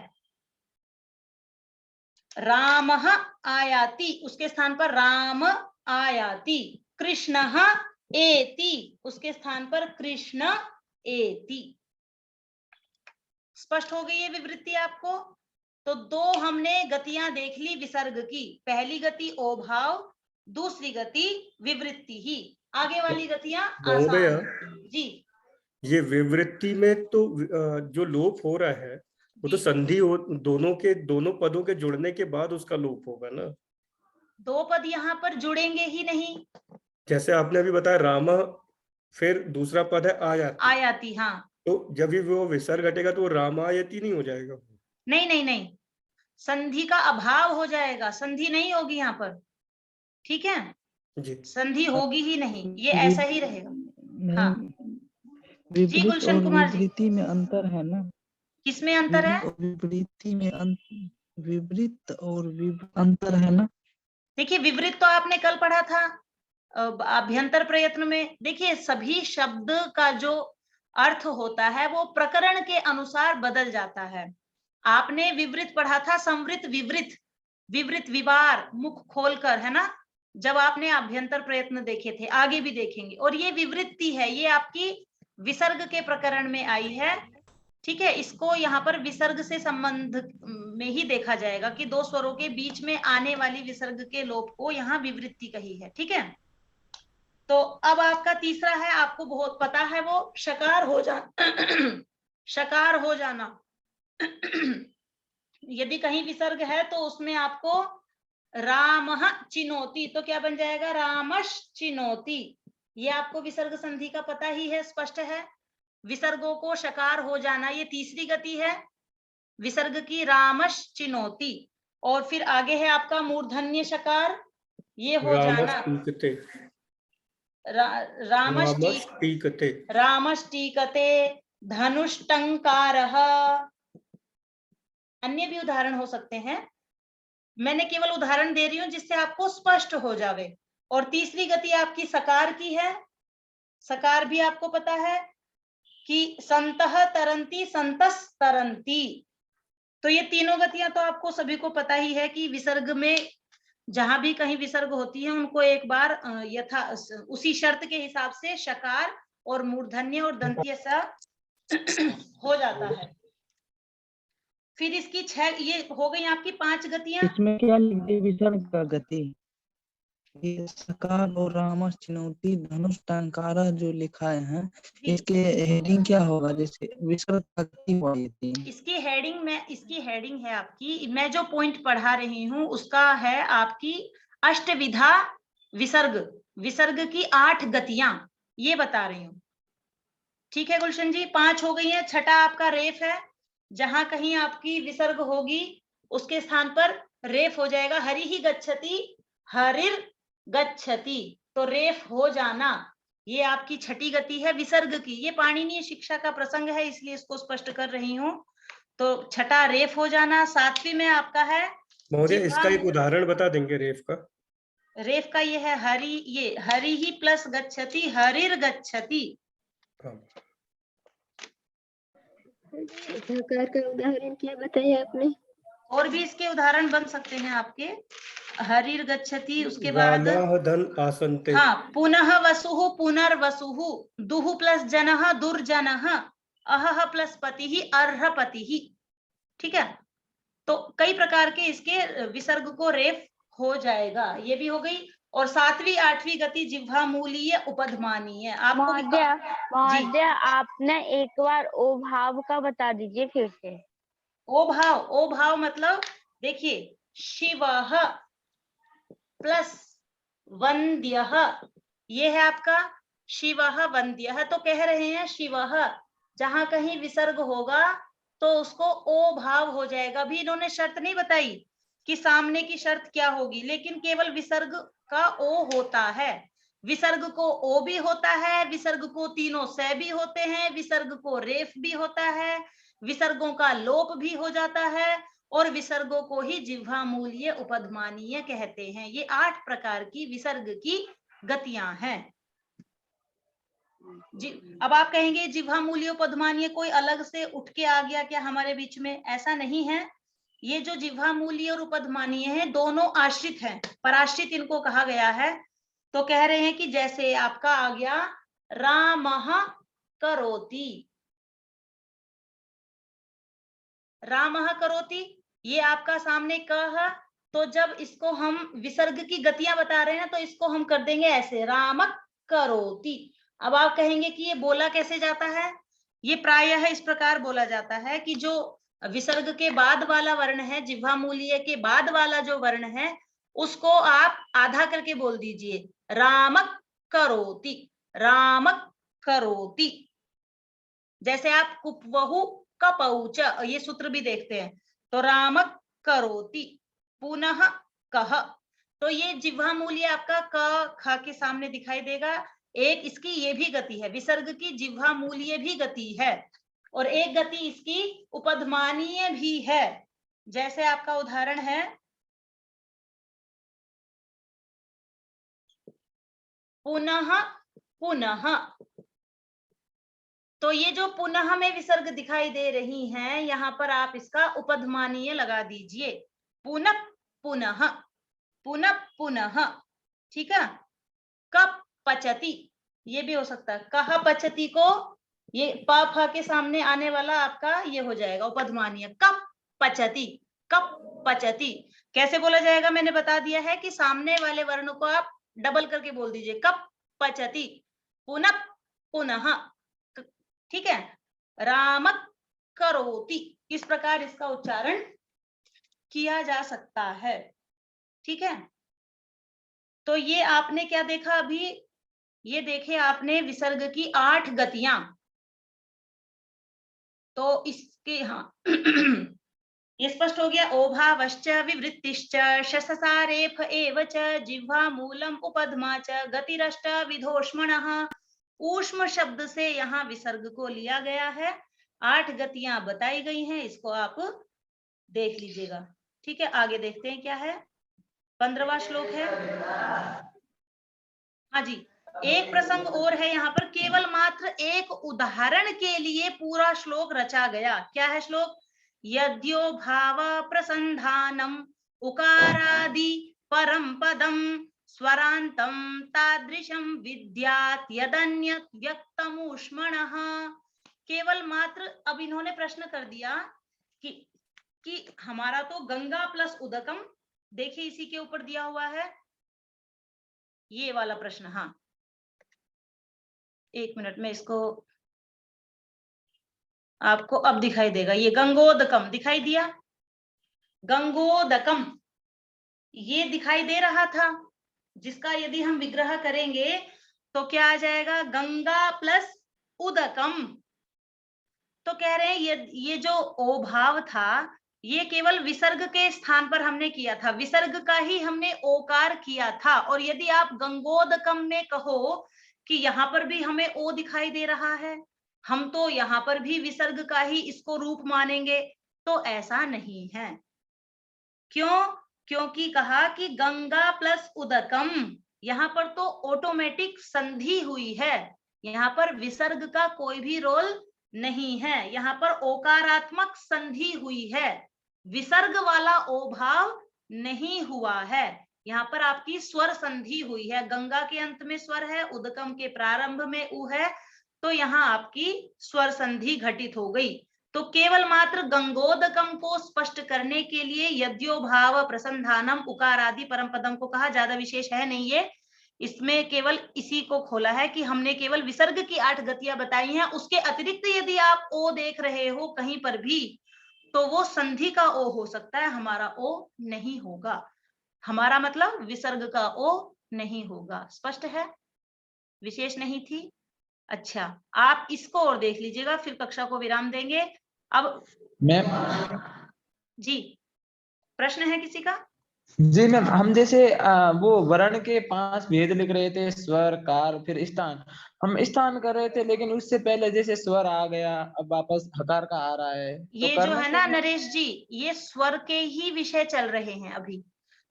Speaker 1: रामः आयाति, उसके स्थान पर राम आयाति। कृष्णः एति, उसके स्थान पर कृष्ण एति। स्पष्ट हो गई है विवृत्ति आपको। तो दो हमने गतियां देख ली विसर्ग की, पहली गति ओभाव, दूसरी गति विवृत्ति ही। आगे वाली गतियां
Speaker 7: महोदय,
Speaker 1: आसान। जी,
Speaker 7: ये विवृत्ति में तो जो लोप हो रहा है वो तो संधि हो, दोनों पदों के जुड़ने के बाद उसका लोप होगा ना।
Speaker 1: दो पद यहाँ पर जुड़ेंगे ही नहीं।
Speaker 7: जैसे आपने अभी बताया रामा, फिर दूसरा पद है आयाति।
Speaker 1: आयाति, हाँ।
Speaker 7: तो जब भी वो विसर्ग घटेगा तो वो रामायति नहीं हो जाएगा?
Speaker 1: नहीं नहीं नहीं, संधि का अभाव हो जाएगा, संधि नहीं होगी यहाँ पर, ठीक है
Speaker 7: जी,
Speaker 1: संधि होगी ही नहीं, ये ऐसा ही रहेगा। हाँ जी
Speaker 8: विपरीत
Speaker 1: गुलशन
Speaker 8: और
Speaker 1: कुमार जी,
Speaker 8: विपरीति में अंतर है ना?
Speaker 1: किसमें अंतर है?
Speaker 8: विपरीति में विपरीत और अंतर है ना?
Speaker 1: देखिए विपरीत तो आपने कल पढ़ा था अभ्यंतर प्रयत्न में। देखिए सभी शब्द का जो अर्थ होता है वो प्रकरण के अनुसार बदल जाता है। आपने विवृत पढ़ा था, संवृत विवृत, विवृत विवार, मुख खोलकर, है ना, जब आपने अभ्यंतर प्रयत्न देखे थे, आगे भी देखेंगे। और ये विवृत्ति है, ये आपकी विसर्ग के प्रकरण में आई है, ठीक है। इसको यहाँ पर विसर्ग से संबंध में ही देखा जाएगा कि दो स्वरों के बीच में आने वाली विसर्ग के लोप को यहाँ विवृत्ति कही है, ठीक है। तो अब आपका तीसरा है, आपको बहुत पता है, वो शकार हो जाना। शकार हो जाना। यदि कहीं विसर्ग है तो उसमें आपको रामः चिनोति, तो क्या बन जाएगा, रामश चिनोति। ये आपको विसर्ग संधि का पता ही है, स्पष्ट है। विसर्गों को शकार हो जाना, ये तीसरी गति है विसर्ग की, रामश चिनोति। और फिर आगे है आपका मूर्धन्य शकार, ये हो जाना रामष्टीकते धनुष्टंकारः। अन्य भी उदाहरण हो सकते हैं, मैंने केवल उदाहरण दे रही हूं जिससे आपको स्पष्ट हो जावे। और तीसरी गति आपकी सकार की है, सकार भी आपको पता है कि संतः तरंती संतस तरंती। तो ये तीनों गतियां तो आपको सभी को पता ही है कि विसर्ग में जहां भी कहीं विसर्ग होती है उनको एक बार यथा उसी शर्त के हिसाब से शकार और मूर्धन्य और दंत्य सा हो जाता है। फिर इसकी 6, ये हो गई आपकी 5 गतियां।
Speaker 8: इसमें क्या लिखते विसर्ग का गति, ये सकार और रामश चिनौती धनुष टंकारा जो लिखा है, इसके हेडिंग क्या होगा? जैसे विसर्ग का गति हुई थी,
Speaker 1: इसकी हेडिंग है आपकी, मैं जो पॉइंट पढ़ा रही हूँ उसका है आपकी अष्टविधा विसर्ग, विसर्ग की 8 गतियां, ये बता रही हूँ, ठीक है गुलशन जी। 5 हो गई है। छठा आपका रेफ है, जहां कहीं आपकी विसर्ग होगी उसके स्थान पर रेफ हो जाएगा, हरि ही गच्छति हरिर गच्छति, तो रेफ हो जाना, ये आपकी छठी गति है विसर्ग की। ये पाणिनीय शिक्षा का प्रसंग है इसलिए इसको स्पष्ट कर रही हूँ। तो छठा रेफ हो जाना। 7वीं में आपका है
Speaker 7: महोदय, इसका एक उदाहरण बता देंगे रेफ का?
Speaker 1: रेफ का ये है हरि, ये हरि ही प्लस गच्छति हरिर गच्छति।
Speaker 3: धकार का उदाहरण क्या बताया आपने?
Speaker 1: और भी इसके उदाहरण बन सकते हैं आपके। हरिर गच्छति, उसके बाद
Speaker 7: रामाः धन आसन्ते।
Speaker 1: हाँ, पुनः वसुः पुनर्वसुः, दुः प्लस जनः दुर्जनः, अहः प्लस पतिः अर्हपतिः। ठीक है, तो कई प्रकार के इसके विसर्ग को रेफ हो जाएगा। ये भी हो गई। और 7वीं 8वीं गति जिह्वा मूलीय उपधमानीय। आपको
Speaker 10: महोदय आपने एक बार ओ भाव का बता दीजिए फिर से।
Speaker 1: ओ भाव मतलब देखिए, शिवः प्लस वन्द्यः, ये है आपका शिवः वन्द्यः। तो कह रहे हैं शिवः, जहां कहीं विसर्ग होगा तो उसको ओ भाव हो जाएगा। अभी इन्होंने शर्त नहीं बताई कि सामने की शर्त क्या होगी, लेकिन केवल विसर्ग का ओ होता है। विसर्ग को ओ भी होता है, विसर्ग को तीनों से भी होते हैं, विसर्ग को रेफ भी होता है, विसर्गों का लोप भी हो जाता है, और विसर्गों को ही जिह्वा मूलीय उपधमानीय कहते हैं। ये 8 प्रकार की विसर्ग की गतियां हैं। जी, अब आप कहेंगे जिह्वा मूलीय उपधमानीय कोई अलग से उठ के आ गया क्या हमारे बीच में? ऐसा नहीं है। ये जो जिह्वा मूलीय और उपधमानीय है, दोनों आश्रित हैं, पराश्रित इनको कहा गया है। तो कह रहे हैं कि जैसे आपका आ गया रामः करोति, रामः करोति, ये आपका सामने कह, तो जब इसको हम विसर्ग की गतियां बता रहे हैं तो इसको हम कर देंगे ऐसे, राम करोति। अब आप कहेंगे कि ये बोला कैसे जाता है? ये प्रायः इस प्रकार बोला जाता है कि जो विसर्ग के बाद वाला वर्ण है, जिह्वा मूलीय के बाद वाला जो वर्ण है, उसको आप आधा करके बोल दीजिए, राम करोति, राम करोति। जैसे आप कुपवहु कपौच, ये सूत्र भी देखते हैं। तो राम करोति, पुनः कह, तो ये जिह्वा मूल्य आपका क ख के सामने दिखाई देगा। एक इसकी ये भी गति है, विसर्ग की जिह्वा मूल्य भी गति है, और एक गति इसकी उपधमानीय भी है। जैसे आपका उदाहरण है पुनः पुनः, तो ये जो पुनः में विसर्ग दिखाई दे रही हैं, यहाँ पर आप इसका उपधमानीय लगा दीजिए, पुनः पुनः, पुनः पुनः। ठीक है, कप पचती, ये भी हो सकता है। कह पचती को ये प फ के सामने आने वाला आपका ये हो जाएगा उपधमानीय, कप पचती, कप पचती। कैसे बोला जाएगा मैंने बता दिया है कि सामने वाले वर्ण को आप डबल करके बोल दीजिए, कप पचती, पुनः पुनः। ठीक है, राम करोति, इस प्रकार इसका उच्चारण किया जा सकता है। ठीक है, तो ये आपने क्या देखा अभी? ये देखे आपने विसर्ग की 8 गतियां। तो इसके हाँ ये स्पष्ट हो गया। ओभावश्च विवृत्तिश्च शससारेफ एव च जिह्वा मूलम उपधमा च गतिरष्ट विधोष्मणः। ऊष्म शब्द से यहाँ विसर्ग को लिया गया है, 8 गतियां बताई गई हैं, इसको आप देख लीजिएगा। ठीक है, आगे देखते हैं क्या है। 15वां श्लोक है। हाँ जी, एक प्रसंग और है यहाँ पर, केवल मात्र एक उदाहरण के लिए पूरा श्लोक रचा गया। क्या है श्लोक? यद्यो भाव प्रसंधानम उकारादि परम पदम स्वरांतम तादृशम विद्यात् यदन्यत् व्यक्तमूष्मणः। केवल मात्र, अब इन्होंने प्रश्न कर दिया कि हमारा तो गंगा प्लस उदकम, देखिए इसी के ऊपर दिया हुआ है ये वाला प्रश्न। हाँ, एक मिनट में इसको आपको अब दिखाई देगा। ये गंगोदकम दिखाई दिया, गंगोदकम ये दिखाई दे रहा था, जिसका यदि हम विग्रह करेंगे तो क्या आ जाएगा? गंगा प्लस उदकम। तो कह रहे हैं ये जो ओ भाव था, ये केवल विसर्ग के स्थान पर हमने किया था, विसर्ग का ही हमने ओकार किया था। और यदि आप गंगोदकम में कहो कि यहाँ पर भी हमें ओ दिखाई दे रहा है, हम तो यहाँ पर भी विसर्ग का ही इसको रूप मानेंगे, तो ऐसा नहीं है। क्यों? क्योंकि कहा कि गंगा प्लस उदकम, यहाँ पर तो ऑटोमेटिक संधि हुई है, यहाँ पर विसर्ग का कोई भी रोल नहीं है, यहाँ पर ओकारात्मक संधि हुई है। विसर्ग वाला ओ भाव नहीं हुआ है। यहाँ पर आपकी स्वर संधि हुई है, गंगा के अंत में स्वर है, उदकम के प्रारंभ में उ है, तो यहाँ आपकी स्वर संधि घटित हो गई। तो केवल मात्र गंगोदकम को स्पष्ट करने के लिए यद्यो भाव प्रसंधानम उकार आदि परम पदम को कहा, ज्यादा विशेष है नहीं ये, इसमें केवल इसी को खोला है कि हमने केवल विसर्ग की 8 गतियां बताई हैं। उसके अतिरिक्त यदि आप ओ देख रहे हो कहीं पर भी, तो वो संधि का ओ हो सकता है, हमारा ओ नहीं होगा। हमारा मतलब विसर्ग का ओ नहीं होगा। स्पष्ट है, विशेष नहीं थी। अच्छा, आप इसको और देख लीजिएगा, फिर कक्षा को विराम देंगे। अब
Speaker 4: मैम
Speaker 1: जी, प्रश्न है किसी का?
Speaker 4: जी मैम, हम जैसे वो वर्ण के 5 भेद लिख रहे थे, स्वर, कार, फिर स्थान, हम स्थान कर रहे थे, लेकिन उससे पहले जैसे स्वर आ गया, अब वापस हकार का आ रहा है, तो
Speaker 1: ये जो
Speaker 4: करना
Speaker 1: है ना
Speaker 4: चाहिए?
Speaker 1: नरेश जी, ये स्वर के ही विषय चल रहे हैं अभी।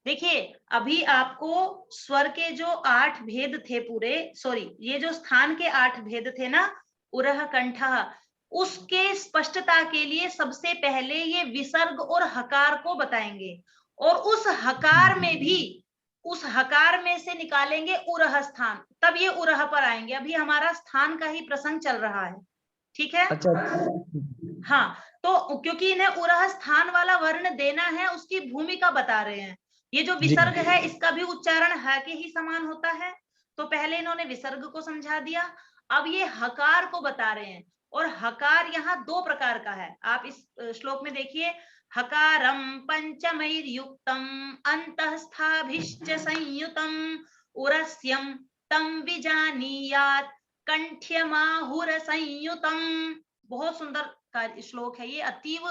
Speaker 1: देखिए, अभी आपको स्वर के जो 8 भेद थे पूरे, सॉरी, ये जो स्थान के 8 भेद थे ना, उरह कंठः, उसके स्पष्टता के लिए सबसे पहले ये विसर्ग और हकार को बताएंगे, और उस हकार में भी, उस हकार में से निकालेंगे उरह स्थान, तब ये उरह पर आएंगे। अभी हमारा स्थान का ही प्रसंग चल रहा है, ठीक है?
Speaker 4: अच्छा।
Speaker 1: हाँ, तो क्योंकि इन्हें उरह स्थान वाला वर्ण देना है, उसकी भूमिका बता रहे हैं। ये जो विसर्ग है, इसका भी उच्चारण ह के ही समान होता है, तो पहले इन्होंने विसर्ग को समझा दिया, अब ये हकार को बता रहे हैं। और हकार यहाँ 2 प्रकार का है, आप इस श्लोक में देखिए, हकारम पंचमैर्युक्तम अंतःस्थाभिश्च संयुतम उरस्यम तम विजानीयात् कंठ्यमाहुर संयुतम। बहुत सुंदर श्लोक है ये, अतीव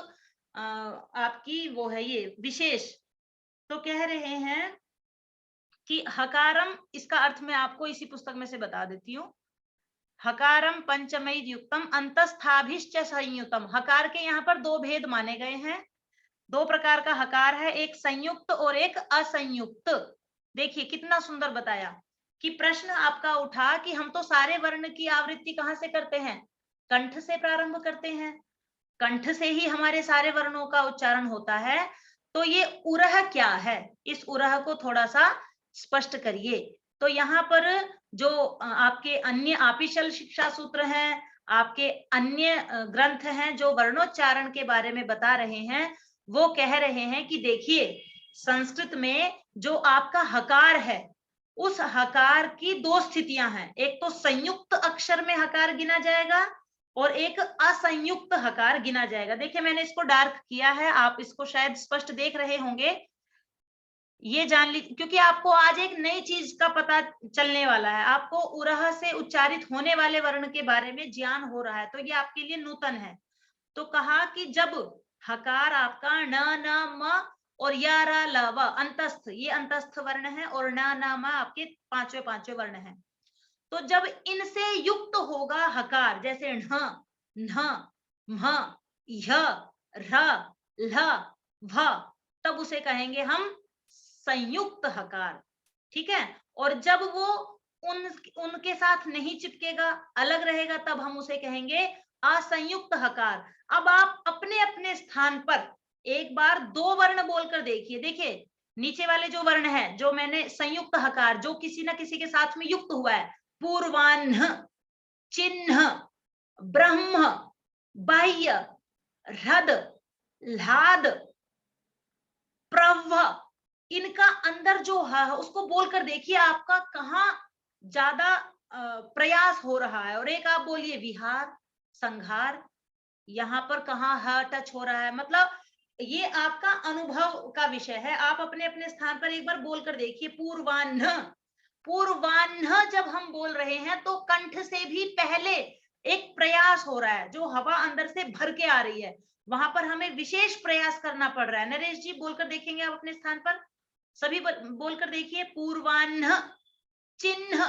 Speaker 1: आपकी वो है ये विशेष। तो कह रहे हैं कि हकारम, इसका अर्थ मैं आपको इसी पुस्तक में से बता देती हूँ। हकारम पंचमई युक्तम अंतस्थाभिश्च संयुतम। हकार के यहाँ पर 2 भेद माने गए हैं, 2 प्रकार का हकार है, एक संयुक्त और एक असंयुक्त। देखिए कितना सुंदर बताया कि प्रश्न आपका उठा कि हम तो सारे वर्ण की आवृत्ति कहाँ से करते हैं, कंठ से प्रारंभ करते हैं, कंठ से ही हमारे सारे वर्णों का उच्चारण होता है, तो ये उरह क्या है, इस उरह को थोड़ा सा स्पष्ट करिए। तो यहाँ पर जो आपके अन्य आपिशल शिक्षा सूत्र हैं, आपके अन्य ग्रंथ हैं जो वर्णोच्चारण के बारे में बता रहे हैं, वो कह रहे हैं कि देखिए, संस्कृत में जो आपका हकार है, उस हकार की 2 स्थितियां हैं, एक तो संयुक्त अक्षर में हकार गिना जाएगा और एक असंयुक्त हकार गिना जाएगा। देखिए मैंने इसको डार्क किया है, आप इसको शायद स्पष्ट देख रहे होंगे। ये जान लीजिए, क्योंकि आपको आज एक नई चीज का पता चलने वाला है, आपको उरह से उच्चारित होने वाले वर्ण के बारे में ज्ञान हो रहा है, तो ये आपके लिए नूतन है। तो कहा कि जब हकार आपका न न म और या रा ल व अंतस्थ, ये अंतस्थ वर्ण है, और न न म आपके 5वें वर्ण है, तो जब इनसे युक्त होगा हकार, जैसे ढ, न्ह, म्ह, य, र, ल, भ, तब उसे कहेंगे हम संयुक्त हकार, ठीक है। और जब वो उनके साथ नहीं चिपकेगा, अलग रहेगा, तब हम उसे कहेंगे असंयुक्त हकार। अब आप अपने अपने स्थान पर एक बार 2 वर्ण बोलकर देखिए। देखिए नीचे वाले जो वर्ण है, जो मैंने संयुक्त हकार, जो किसी ना किसी के साथ में युक्त हुआ है, पूर्वाह्न, चिन्ह, ब्रह्म, बाह्य, ह्रद, ह्लाद, प्रव, इनका अंदर जो है उसको बोलकर देखिए आपका कहाँ ज्यादा प्रयास हो रहा है। और एक आप बोलिए विहार, संघार, यहाँ पर कहाँ ह टच हो रहा है, मतलब ये आपका अनुभव का विषय है। आप अपने अपने स्थान पर एक बार बोलकर देखिए, पूर्वाह्न, पूर्वाह्न जब हम बोल रहे हैं तो कंठ से भी पहले एक प्रयास हो रहा है, जो हवा अंदर से भर के आ रही है, वहां पर हमें विशेष प्रयास करना पड़ रहा है। नरेश जी बोलकर देखेंगे आप अपने स्थान पर, सभी बोलकर देखिए, पूर्वाह्न, चिन्ह,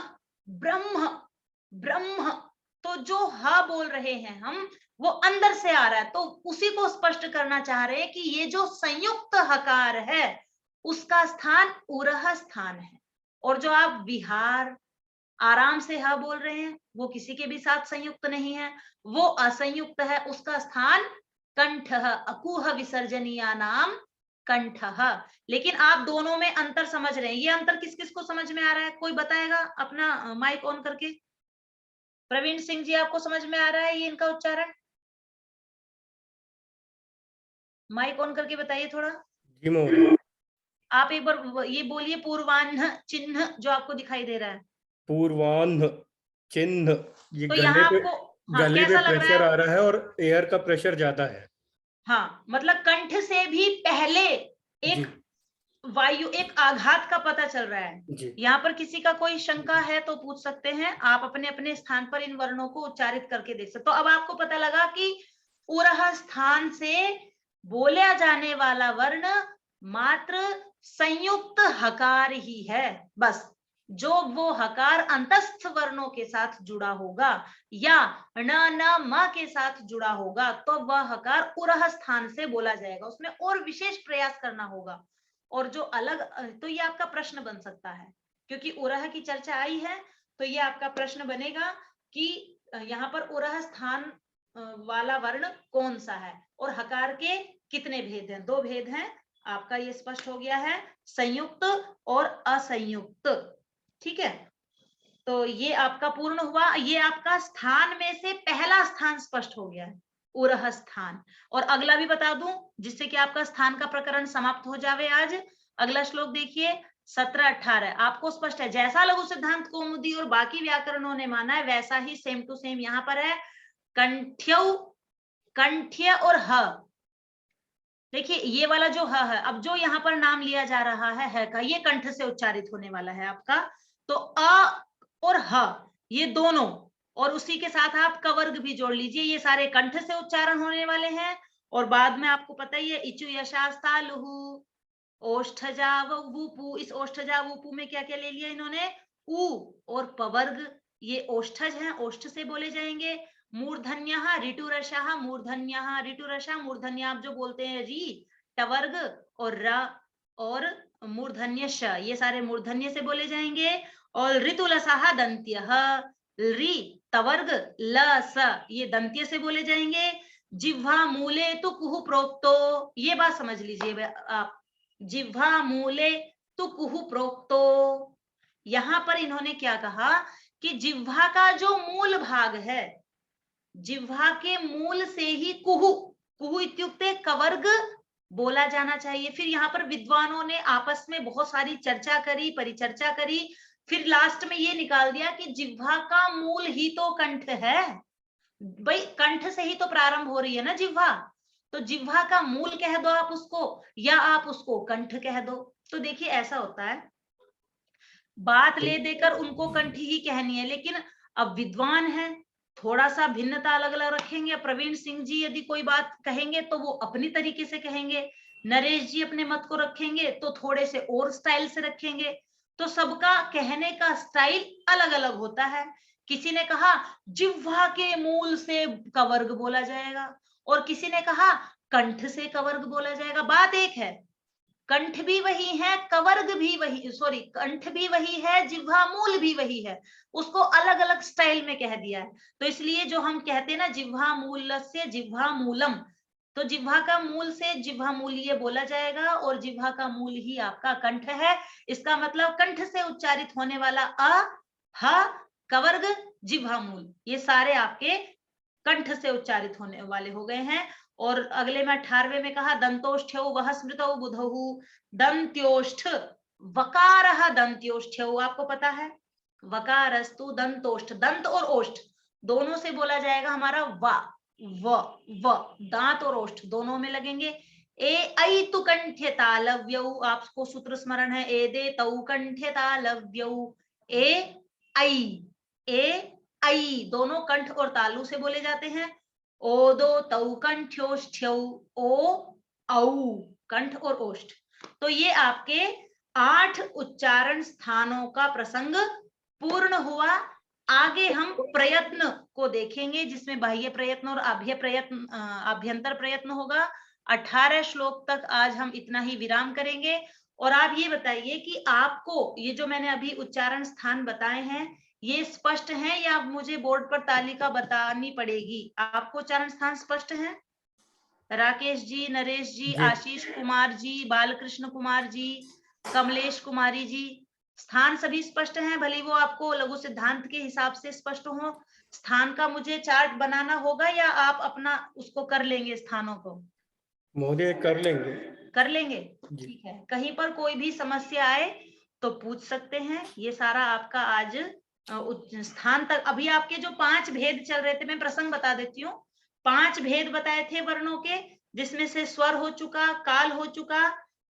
Speaker 1: ब्रह्म, ब्रह्म, तो जो ह बोल रहे हैं हम, वो अंदर से आ रहा है, तो उसी को स्पष्ट करना चाह रहे हैं कि ये जो संयुक्त हकार है उसका स्थान उरह स्थान है। और जो आप विहार, आराम से ह बोल रहे हैं, वो किसी के भी साथ संयुक्त नहीं है, वो असंयुक्त है, उसका स्थान कंठः, अकुह विसर्जनीयानाम कंठः। लेकिन आप दोनों में अंतर समझ रहे हैं, ये अंतर किस किस को समझ में आ रहा है? कोई बताएगा अपना माइक ऑन करके? प्रवीण सिंह जी, आपको समझ में आ रहा है ये इनका उच्चारण? माइक ऑन करके बताइए थोड़ा।
Speaker 7: जी महोदय।
Speaker 1: आप एक बार ये बोलिए, पूर्वाह्न चिन्ह जो आपको दिखाई दे रहा है।
Speaker 7: पूर्वाह्न चिन्ह, ये
Speaker 1: तो
Speaker 7: गले
Speaker 1: यहाँ
Speaker 7: पे,
Speaker 1: आपको हाँ,
Speaker 7: गले
Speaker 1: कैसा
Speaker 7: पे
Speaker 1: लग रहा
Speaker 7: प्रेशर
Speaker 1: है?
Speaker 7: आ रहा है और एयर का प्रेशर ज्यादा है।
Speaker 1: हाँ, मतलब कंठ से भी पहले
Speaker 7: जी
Speaker 1: एक वायु, एक आघात का पता चल रहा है।
Speaker 7: जी।
Speaker 1: यहाँ पर किसी का कोई शंका है तो पूछ सकते हैं, आप अपने अपने स्थान पर इन वर्णों को उच्चारित करके देख सकते हो। तो अब आपको पता लगा कि उरह स्थान से बोला जाने वाला वर्ण मात्र संयुक्त हकार ही है। बस जो वो हकार अंतस्थ वर्णों के साथ जुड़ा होगा या न न म के साथ जुड़ा होगा तो वह हकार उरह स्थान से बोला जाएगा, उसमें और विशेष प्रयास करना होगा। और जो अलग, तो ये आपका प्रश्न बन सकता है, क्योंकि उरह की चर्चा आई है तो ये आपका प्रश्न बनेगा कि यहाँ पर उरह स्थान वाला वर्ण कौन सा है और हकार के कितने भेद हैं? 2 भेद हैं। आपका ये स्पष्ट हो गया है, संयुक्त और असंयुक्त। ठीक है, तो ये आपका पूर्ण हुआ। ये आपका स्थान में से पहला स्थान स्पष्ट हो गया है, उरह स्थान। और अगला भी बता दूं जिससे कि आपका स्थान का प्रकरण समाप्त हो जावे आज। अगला श्लोक देखिए 17-18, आपको स्पष्ट है, जैसा लघु सिद्धांत कौमुदी और बाकी व्याकरणों ने माना है वैसा ही सेम टू सेम यहाँ पर है। कंठ्यौ, कंठ्य और ह, देखिए ये वाला जो ह है, अब जो यहाँ पर नाम लिया जा रहा है का, ये कंठ से उच्चारित होने वाला है आपका। तो अ और ह ये दोनों, और उसी के साथ आप क वर्ग भी जोड़ लीजिए, ये सारे कंठ से उच्चारण होने वाले हैं। और बाद में आपको पता ही है, इचु यशास्ता लुहु ओष्ठजा वुपु, इस ओष्ठजा वुपु में क्या क्या ले लिया इन्होंने? उ और पवर्ग, ये ओष्ठज हैं, ओष्ठ से बोले जाएंगे। मूर्धन्यः ऋटुरसः, मूर्धन्यः ऋटुरसः, मूर्धन्य आप जो बोलते हैं री टवर्ग और र और मूर्धन्य श, ये सारे मूर्धन्य से बोले जाएंगे। और ऋतुलसः दंत्यः, री तवर्ग ल स, ये दंत्य से बोले जाएंगे। जिह्वा मूले तु कुहु प्रोक्तो, ये बात समझ लीजिए आप, जिह्वा मूले तु कुहु प्रोक्तो। यहां पर इन्होंने क्या कहा कि जिह्वा का जो मूल भाग है, जिह्वा के मूल से ही कुहु, कुहु इत्युक्ते कवर्ग बोला जाना चाहिए। फिर यहाँ पर विद्वानों ने आपस में बहुत सारी चर्चा करी, परिचर्चा करी, फिर लास्ट में ये निकाल दिया कि जिह्वा का मूल ही तो कंठ है। भाई कंठ से ही तो प्रारंभ हो रही है ना जिह्वा, तो जिह्वा का मूल कह दो आप उसको, या आप उसको कंठ कह दो। तो देखिए ऐसा होता है, बात ले देकर उनको कंठ ही कहनी है, लेकिन अब विद्वान है, थोड़ा सा भिन्नता अलग अलग रखेंगे। प्रवीण सिंह जी यदि कोई बात कहेंगे तो वो अपनी तरीके से कहेंगे, नरेश जी अपने मत को रखेंगे तो थोड़े से और स्टाइल से रखेंगे। तो सबका कहने का स्टाइल अलग अलग होता है। किसी ने कहा जिह्वा के मूल से कवर्ग बोला जाएगा, और किसी ने कहा कंठ से कवर्ग बोला जाएगा। बात एक है, कंठ भी वही है, कवर्ग भी वही, सॉरी कंठ भी वही है, जिह्वा मूल भी वही है, उसको अलग अलग स्टाइल में कह दिया है। तो इसलिए जो हम कहते हैं ना जिह्वा मूलस्य जिह्वा मूलम, तो जिह्वा का मूल से जिह्वा मूलीय बोला जाएगा और जिह्वा का मूल ही आपका कंठ है। इसका मतलब कंठ से उच्चारित होने वाला अ, ह, कवर्ग, जिह्वा मूल, ये सारे आपके कंठ से उच्चारित होने वाले हो गए हैं। और अगले में 18वें में कहा दंतोष्ठ्यौ वह स्मृतौ बुधौ, दंत्योष्ठ वकारः दंत्योष्ठ्यौ, आपको पता है वकारस्तु दंतोष्ठ, दंत और ओष्ठ दोनों से बोला जाएगा हमारा व दांत और ओष्ठ दोनों में लगेंगे। ए ऐ तु कंठ्य तालव्यौ, आपको सूत्र स्मरण है, ए दे तौ कंठ्य तालव्यौ, ए ऐ दोनों कंठ और तालु से बोले जाते हैं। ओदो तौ कंठ्योष्ठ्यौ, ओ औ कंठ और ओष्ठ। तो ये आपके 8 उच्चारण स्थानों का प्रसंग पूर्ण हुआ। आगे हम प्रयत्न को देखेंगे जिसमें बाह्य प्रयत्न और आभ्यंतर प्रयत्न होगा। 18 श्लोक तक आज हम इतना ही विराम करेंगे। और आप ये बताइए कि आपको ये जो मैंने अभी उच्चारण स्थान बताए हैं ये स्पष्ट है या मुझे बोर्ड पर तालिका बतानी पड़ेगी? आपको उच्चारण स्थान स्पष्ट है? राकेश जी, नरेश जी,
Speaker 7: जी।
Speaker 1: आशीष कुमार जी, बालकृष्ण कुमार जी, कमलेश कुमारी जी, स्थान सभी स्पष्ट हैं? भले वो आपको लघु सिद्धांत के हिसाब से स्पष्ट हो। स्थान का मुझे चार्ट बनाना होगा या आप अपना उसको कर लेंगे स्थानों को?
Speaker 7: महोदय कर लेंगे।
Speaker 1: कर लेंगे,
Speaker 7: जी।
Speaker 1: ठीक है। कहीं पर कोई भी समस्या आए तो पूछ सकते हैं। ये सारा आपका आज स्थान तक, अभी आपके जो 5 भेद चल रहे थे, मैं प्रसंग बता देती हूँ। 5 भेद बताए थे वर्णों के, जिसमें से स्वर हो चुका, काल हो चुका,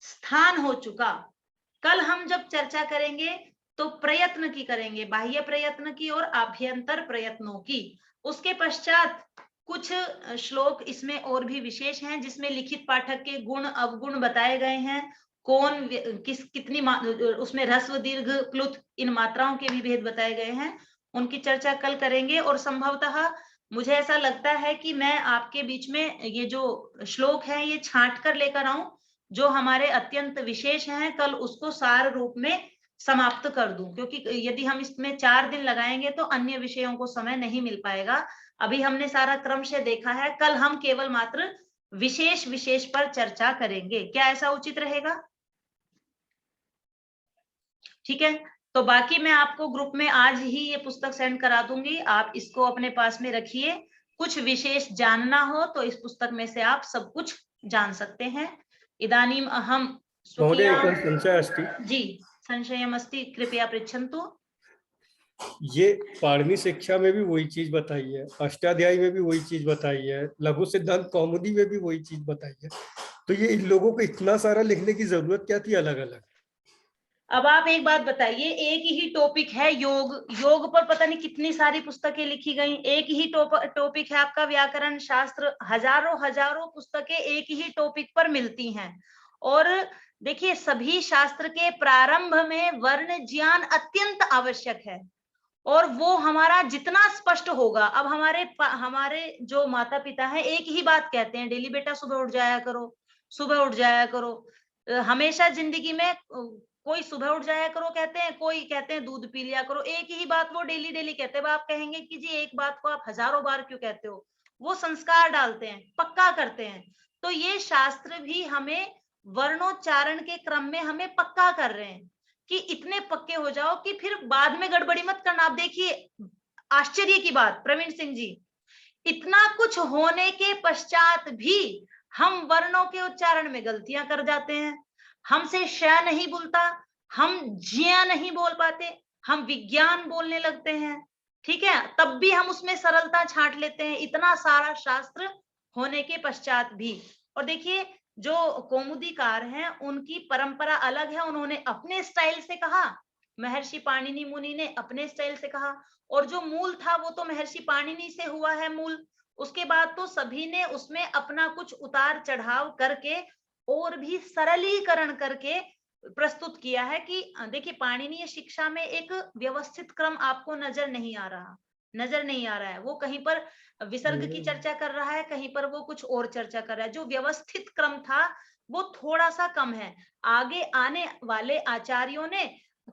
Speaker 1: स्थान हो चुका। कल हम जब चर्चा करेंगे तो प्रयत्न की करेंगे, बाह्य प्रयत्न की और आभ्यंतर प्रयत्नों की। उसके पश्चात कुछ श्लोक इसमें और भी विशेष हैं, जिसमें लिखित पाठक के गुण अवगुण बताए गए हैं। कौन कितनी उसमें ह्रस्व दीर्घ प्लुत इन मात्राओं के भी भेद बताए गए हैं। उनकी चर्चा कल करेंगे। और संभवतः मुझे ऐसा लगता है कि मैं आपके बीच में ये जो श्लोक है ये छांट कर लेकर आऊं, जो हमारे अत्यंत विशेष हैं, कल उसको सार रूप में समाप्त कर दूं, क्योंकि यदि हम इसमें 4 दिन लगाएंगे तो अन्य विषयों को समय नहीं मिल पाएगा। अभी हमने सारा क्रम से देखा है, कल हम केवल मात्र विशेष विशेष पर चर्चा करेंगे। क्या ऐसा उचित रहेगा? ठीक है, तो बाकी मैं आपको ग्रुप में आज ही ये पुस्तक सेंड करा दूंगी, आप इसको अपने पास में रखिए। कुछ विशेष जानना हो तो इस पुस्तक में से आप सब कुछ जान सकते हैं। इदानीम अहम
Speaker 7: महोदय एकं संशयः अस्ति।
Speaker 1: जी, संशयमस्ति, कृपया पृच्छन्तु।
Speaker 7: ये पाणिनि शिक्षा में भी वही चीज बताई है, अष्टाध्यायी में भी वही चीज बताई है, लघु सिद्धांत कौमुदी में भी वही चीज बताई है, तो ये इन लोगों को इतना सारा लिखने की जरूरत क्या थी अलग अलग?
Speaker 1: अब आप एक बात बताइए, एक ही टॉपिक है योग, योग पर पता नहीं कितनी सारी पुस्तकें लिखी गई। एक ही टॉपिक है आपका व्याकरण शास्त्र, हजारों पुस्तकें एक ही टॉपिक पर मिलती हैं। और देखिए, सभी शास्त्र के प्रारंभ में वर्ण ज्ञान अत्यंत आवश्यक है, और वो हमारा जितना स्पष्ट होगा। अब हमारे जो माता पिता है एक ही बात कहते हैं डेली, बेटा सुबह उठ जाया करो, सुबह उठ जाया करो। हमेशा जिंदगी में कोई सुबह उठ जाया करो कहते हैं, कोई कहते हैं दूध पी लिया करो। एक ही बात वो डेली डेली कहते हैं। आप कहेंगे कि जी एक बात को आप हजारों बार क्यों कहते हो? वो संस्कार डालते हैं, पक्का करते हैं। तो ये शास्त्र भी हमें वर्णोच्चारण के क्रम में हमें पक्का कर रहे हैं कि इतने पक्के हो जाओ कि फिर बाद में गड़बड़ी मत करना। आप देखिए, आश्चर्य की बात प्रवीण सिंह जी, इतना कुछ होने के पश्चात भी हम वर्णों के उच्चारण में गलतियां कर जाते हैं। हमसे श नहीं बोलता, हम ज्ञ नहीं बोल पाते, हम विज्ञान बोलने लगते हैं। ठीक है, तब भी हम उसमें सरलता छांट लेते हैं, इतना सारा शास्त्र होने के पश्चात भी। और देखिए, जो कौमुदीकार हैं उनकी परंपरा अलग है, उन्होंने अपने स्टाइल से कहा, महर्षि पाणिनि मुनि ने अपने स्टाइल से कहा, और जो मूल था वो तो महर्षि पाणिनि से हुआ है मूल। उसके बाद तो सभी ने उसमें अपना कुछ उतार चढ़ाव करके और भी सरलीकरण करके प्रस्तुत किया है। कि देखिए, पाणिनीय शिक्षा में एक व्यवस्थित क्रम आपको नजर नहीं आ रहा है। वो कहीं पर विसर्ग की चर्चा कर रहा है, कहीं पर वो कुछ और चर्चा कर रहा है। जो व्यवस्थित क्रम था वो थोड़ा सा कम है। आगे आने वाले आचार्यों ने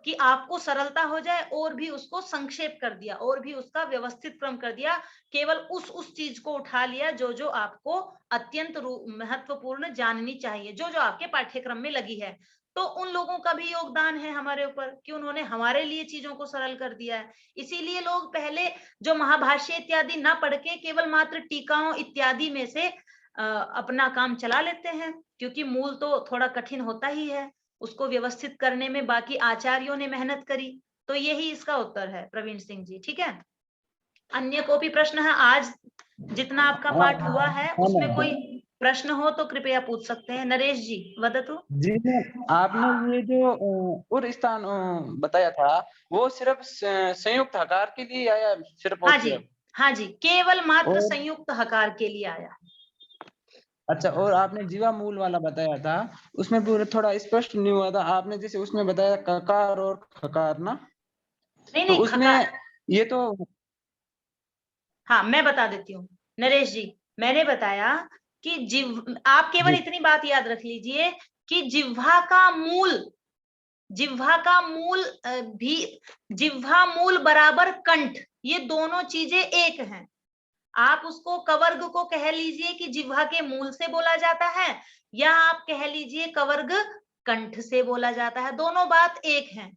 Speaker 1: कि आपको सरलता हो जाए और भी उसको संक्षेप कर दिया, और भी उसका व्यवस्थित क्रम कर दिया। केवल उस चीज को उठा लिया जो जो आपको अत्यंत महत्वपूर्ण जाननी चाहिए, जो जो आपके पाठ्यक्रम में लगी है। तो उन लोगों का भी योगदान है हमारे ऊपर कि उन्होंने हमारे लिए चीजों को सरल कर दिया है। इसीलिए लोग पहले जो महाभाष्य इत्यादि ना पढ़ के केवल मात्र टीकाओं इत्यादि में से अपना काम चला लेते हैं, क्योंकि मूल तो थोड़ा कठिन होता ही है। उसको व्यवस्थित करने में बाकी आचार्यों ने मेहनत करी। तो यही इसका उत्तर है प्रवीण सिंह जी। ठीक है, अन्य को भी प्रश्न है? आज जितना आपका पाठ हुआ है उसमें कोई प्रश्न हो तो कृपया पूछ सकते हैं। नरेश जी वदतु।
Speaker 4: जी, आपने ये जो और स्थान बताया था वो सिर्फ संयुक्त हकार के लिए आया सिर्फ?
Speaker 1: हाँ जी, केवल मात्र संयुक्त हकार के लिए आया।
Speaker 4: अच्छा, और आपने जीवा मूल वाला बताया था, उसमें पूरा थोड़ा स्पष्ट नहीं हुआ था। आपने जैसे उसमें बताया ककार और खकार ना,
Speaker 1: नहीं
Speaker 4: तो
Speaker 1: नहीं,
Speaker 4: उसमें ये तो
Speaker 1: हाँ मैं बता देती हूँ नरेश जी। मैंने बताया कि आप केवल इतनी बात याद रख लीजिए कि जिह्वा का मूल बराबर कंठ, ये दोनों चीजें एक हैं। आप उसको कवर्ग को कह लीजिए कि जिह्वा के मूल से बोला जाता है, या आप कह लीजिए कवर्ग कंठ से बोला जाता है, दोनों बात एक है।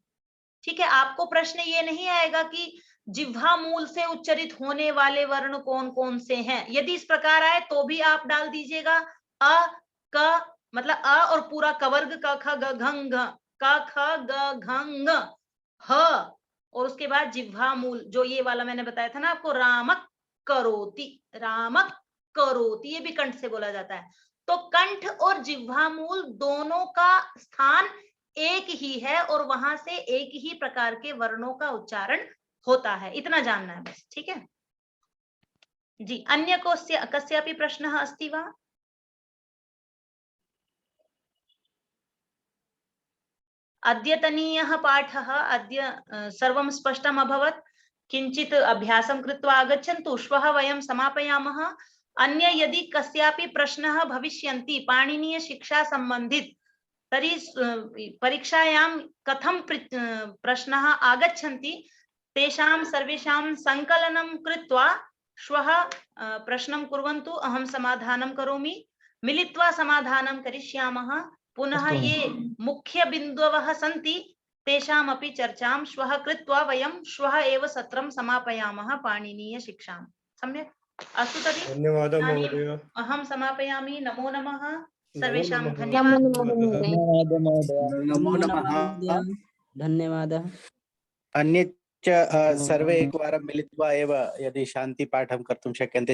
Speaker 1: ठीक है, आपको प्रश्न ये नहीं आएगा कि जिह्वा मूल से उच्चरित होने वाले वर्ण कौन कौन से हैं। यदि इस प्रकार आए तो भी आप डाल दीजिएगा अ क, मतलब अ और पूरा कवर्ग क ख ग घ घ, क ख ग घ ङ, ह, और उसके बाद जिह्वा मूल जो ये वाला मैंने बताया था ना आपको, रामक करोति, रामक करोति, ये भी कंठ से बोला जाता है। तो कंठ और जिह्वा मूल दोनों का स्थान एक ही है और वहां से एक ही प्रकार के वर्णों का उच्चारण होता है, इतना जानना है बस। ठीक है जी। अन्य कस्यापि प्रश्नः अस्ति वा? अद्यतनीयः पाठः अद्य सर्वं स्पष्टम् अभवत्। किञ्चित् अभ्यासं कृत्वा आगच्छन्तु, श्वः वयं समापयामः। अन्य यदि कस्यापि प्रश्नः भविष्यन्ति पाणिनीय शिक्षा संबंधित, तर्हि परीक्षायां कथं प्रश्नाः आगच्छन्ति तेषां सर्वेषां संकलनं कृत्वा श्वः प्रश्नं कुर्वन्तु, अहं समाधानं करोमि, मिलित्वा समाधानं करिष्यामः। पुनः ये मुख्य बिन्दवः सन्ति तेषामपि चर्चां श्वः कृत्वा वयं श्वः एव सत्रं समापयामः पाणिनीय शिक्षां। सम्यक् अस्तु तर्हि
Speaker 7: धन्यवादः
Speaker 1: इदानीं
Speaker 7: महोदय।
Speaker 1: अहं समापयामि। नमो नमः,
Speaker 7: नमो
Speaker 1: सर्वेषां
Speaker 7: नमः।
Speaker 1: धन्यवादः।
Speaker 4: धन्यवादः महोदय।
Speaker 11: नमो नमः।
Speaker 2: महोदय, धन्यवादः।
Speaker 11: अन्यच्च सर्वे एकवारं मिलित्वा एव यदि शान्तिपाठं कर्तुं शक्यन्ते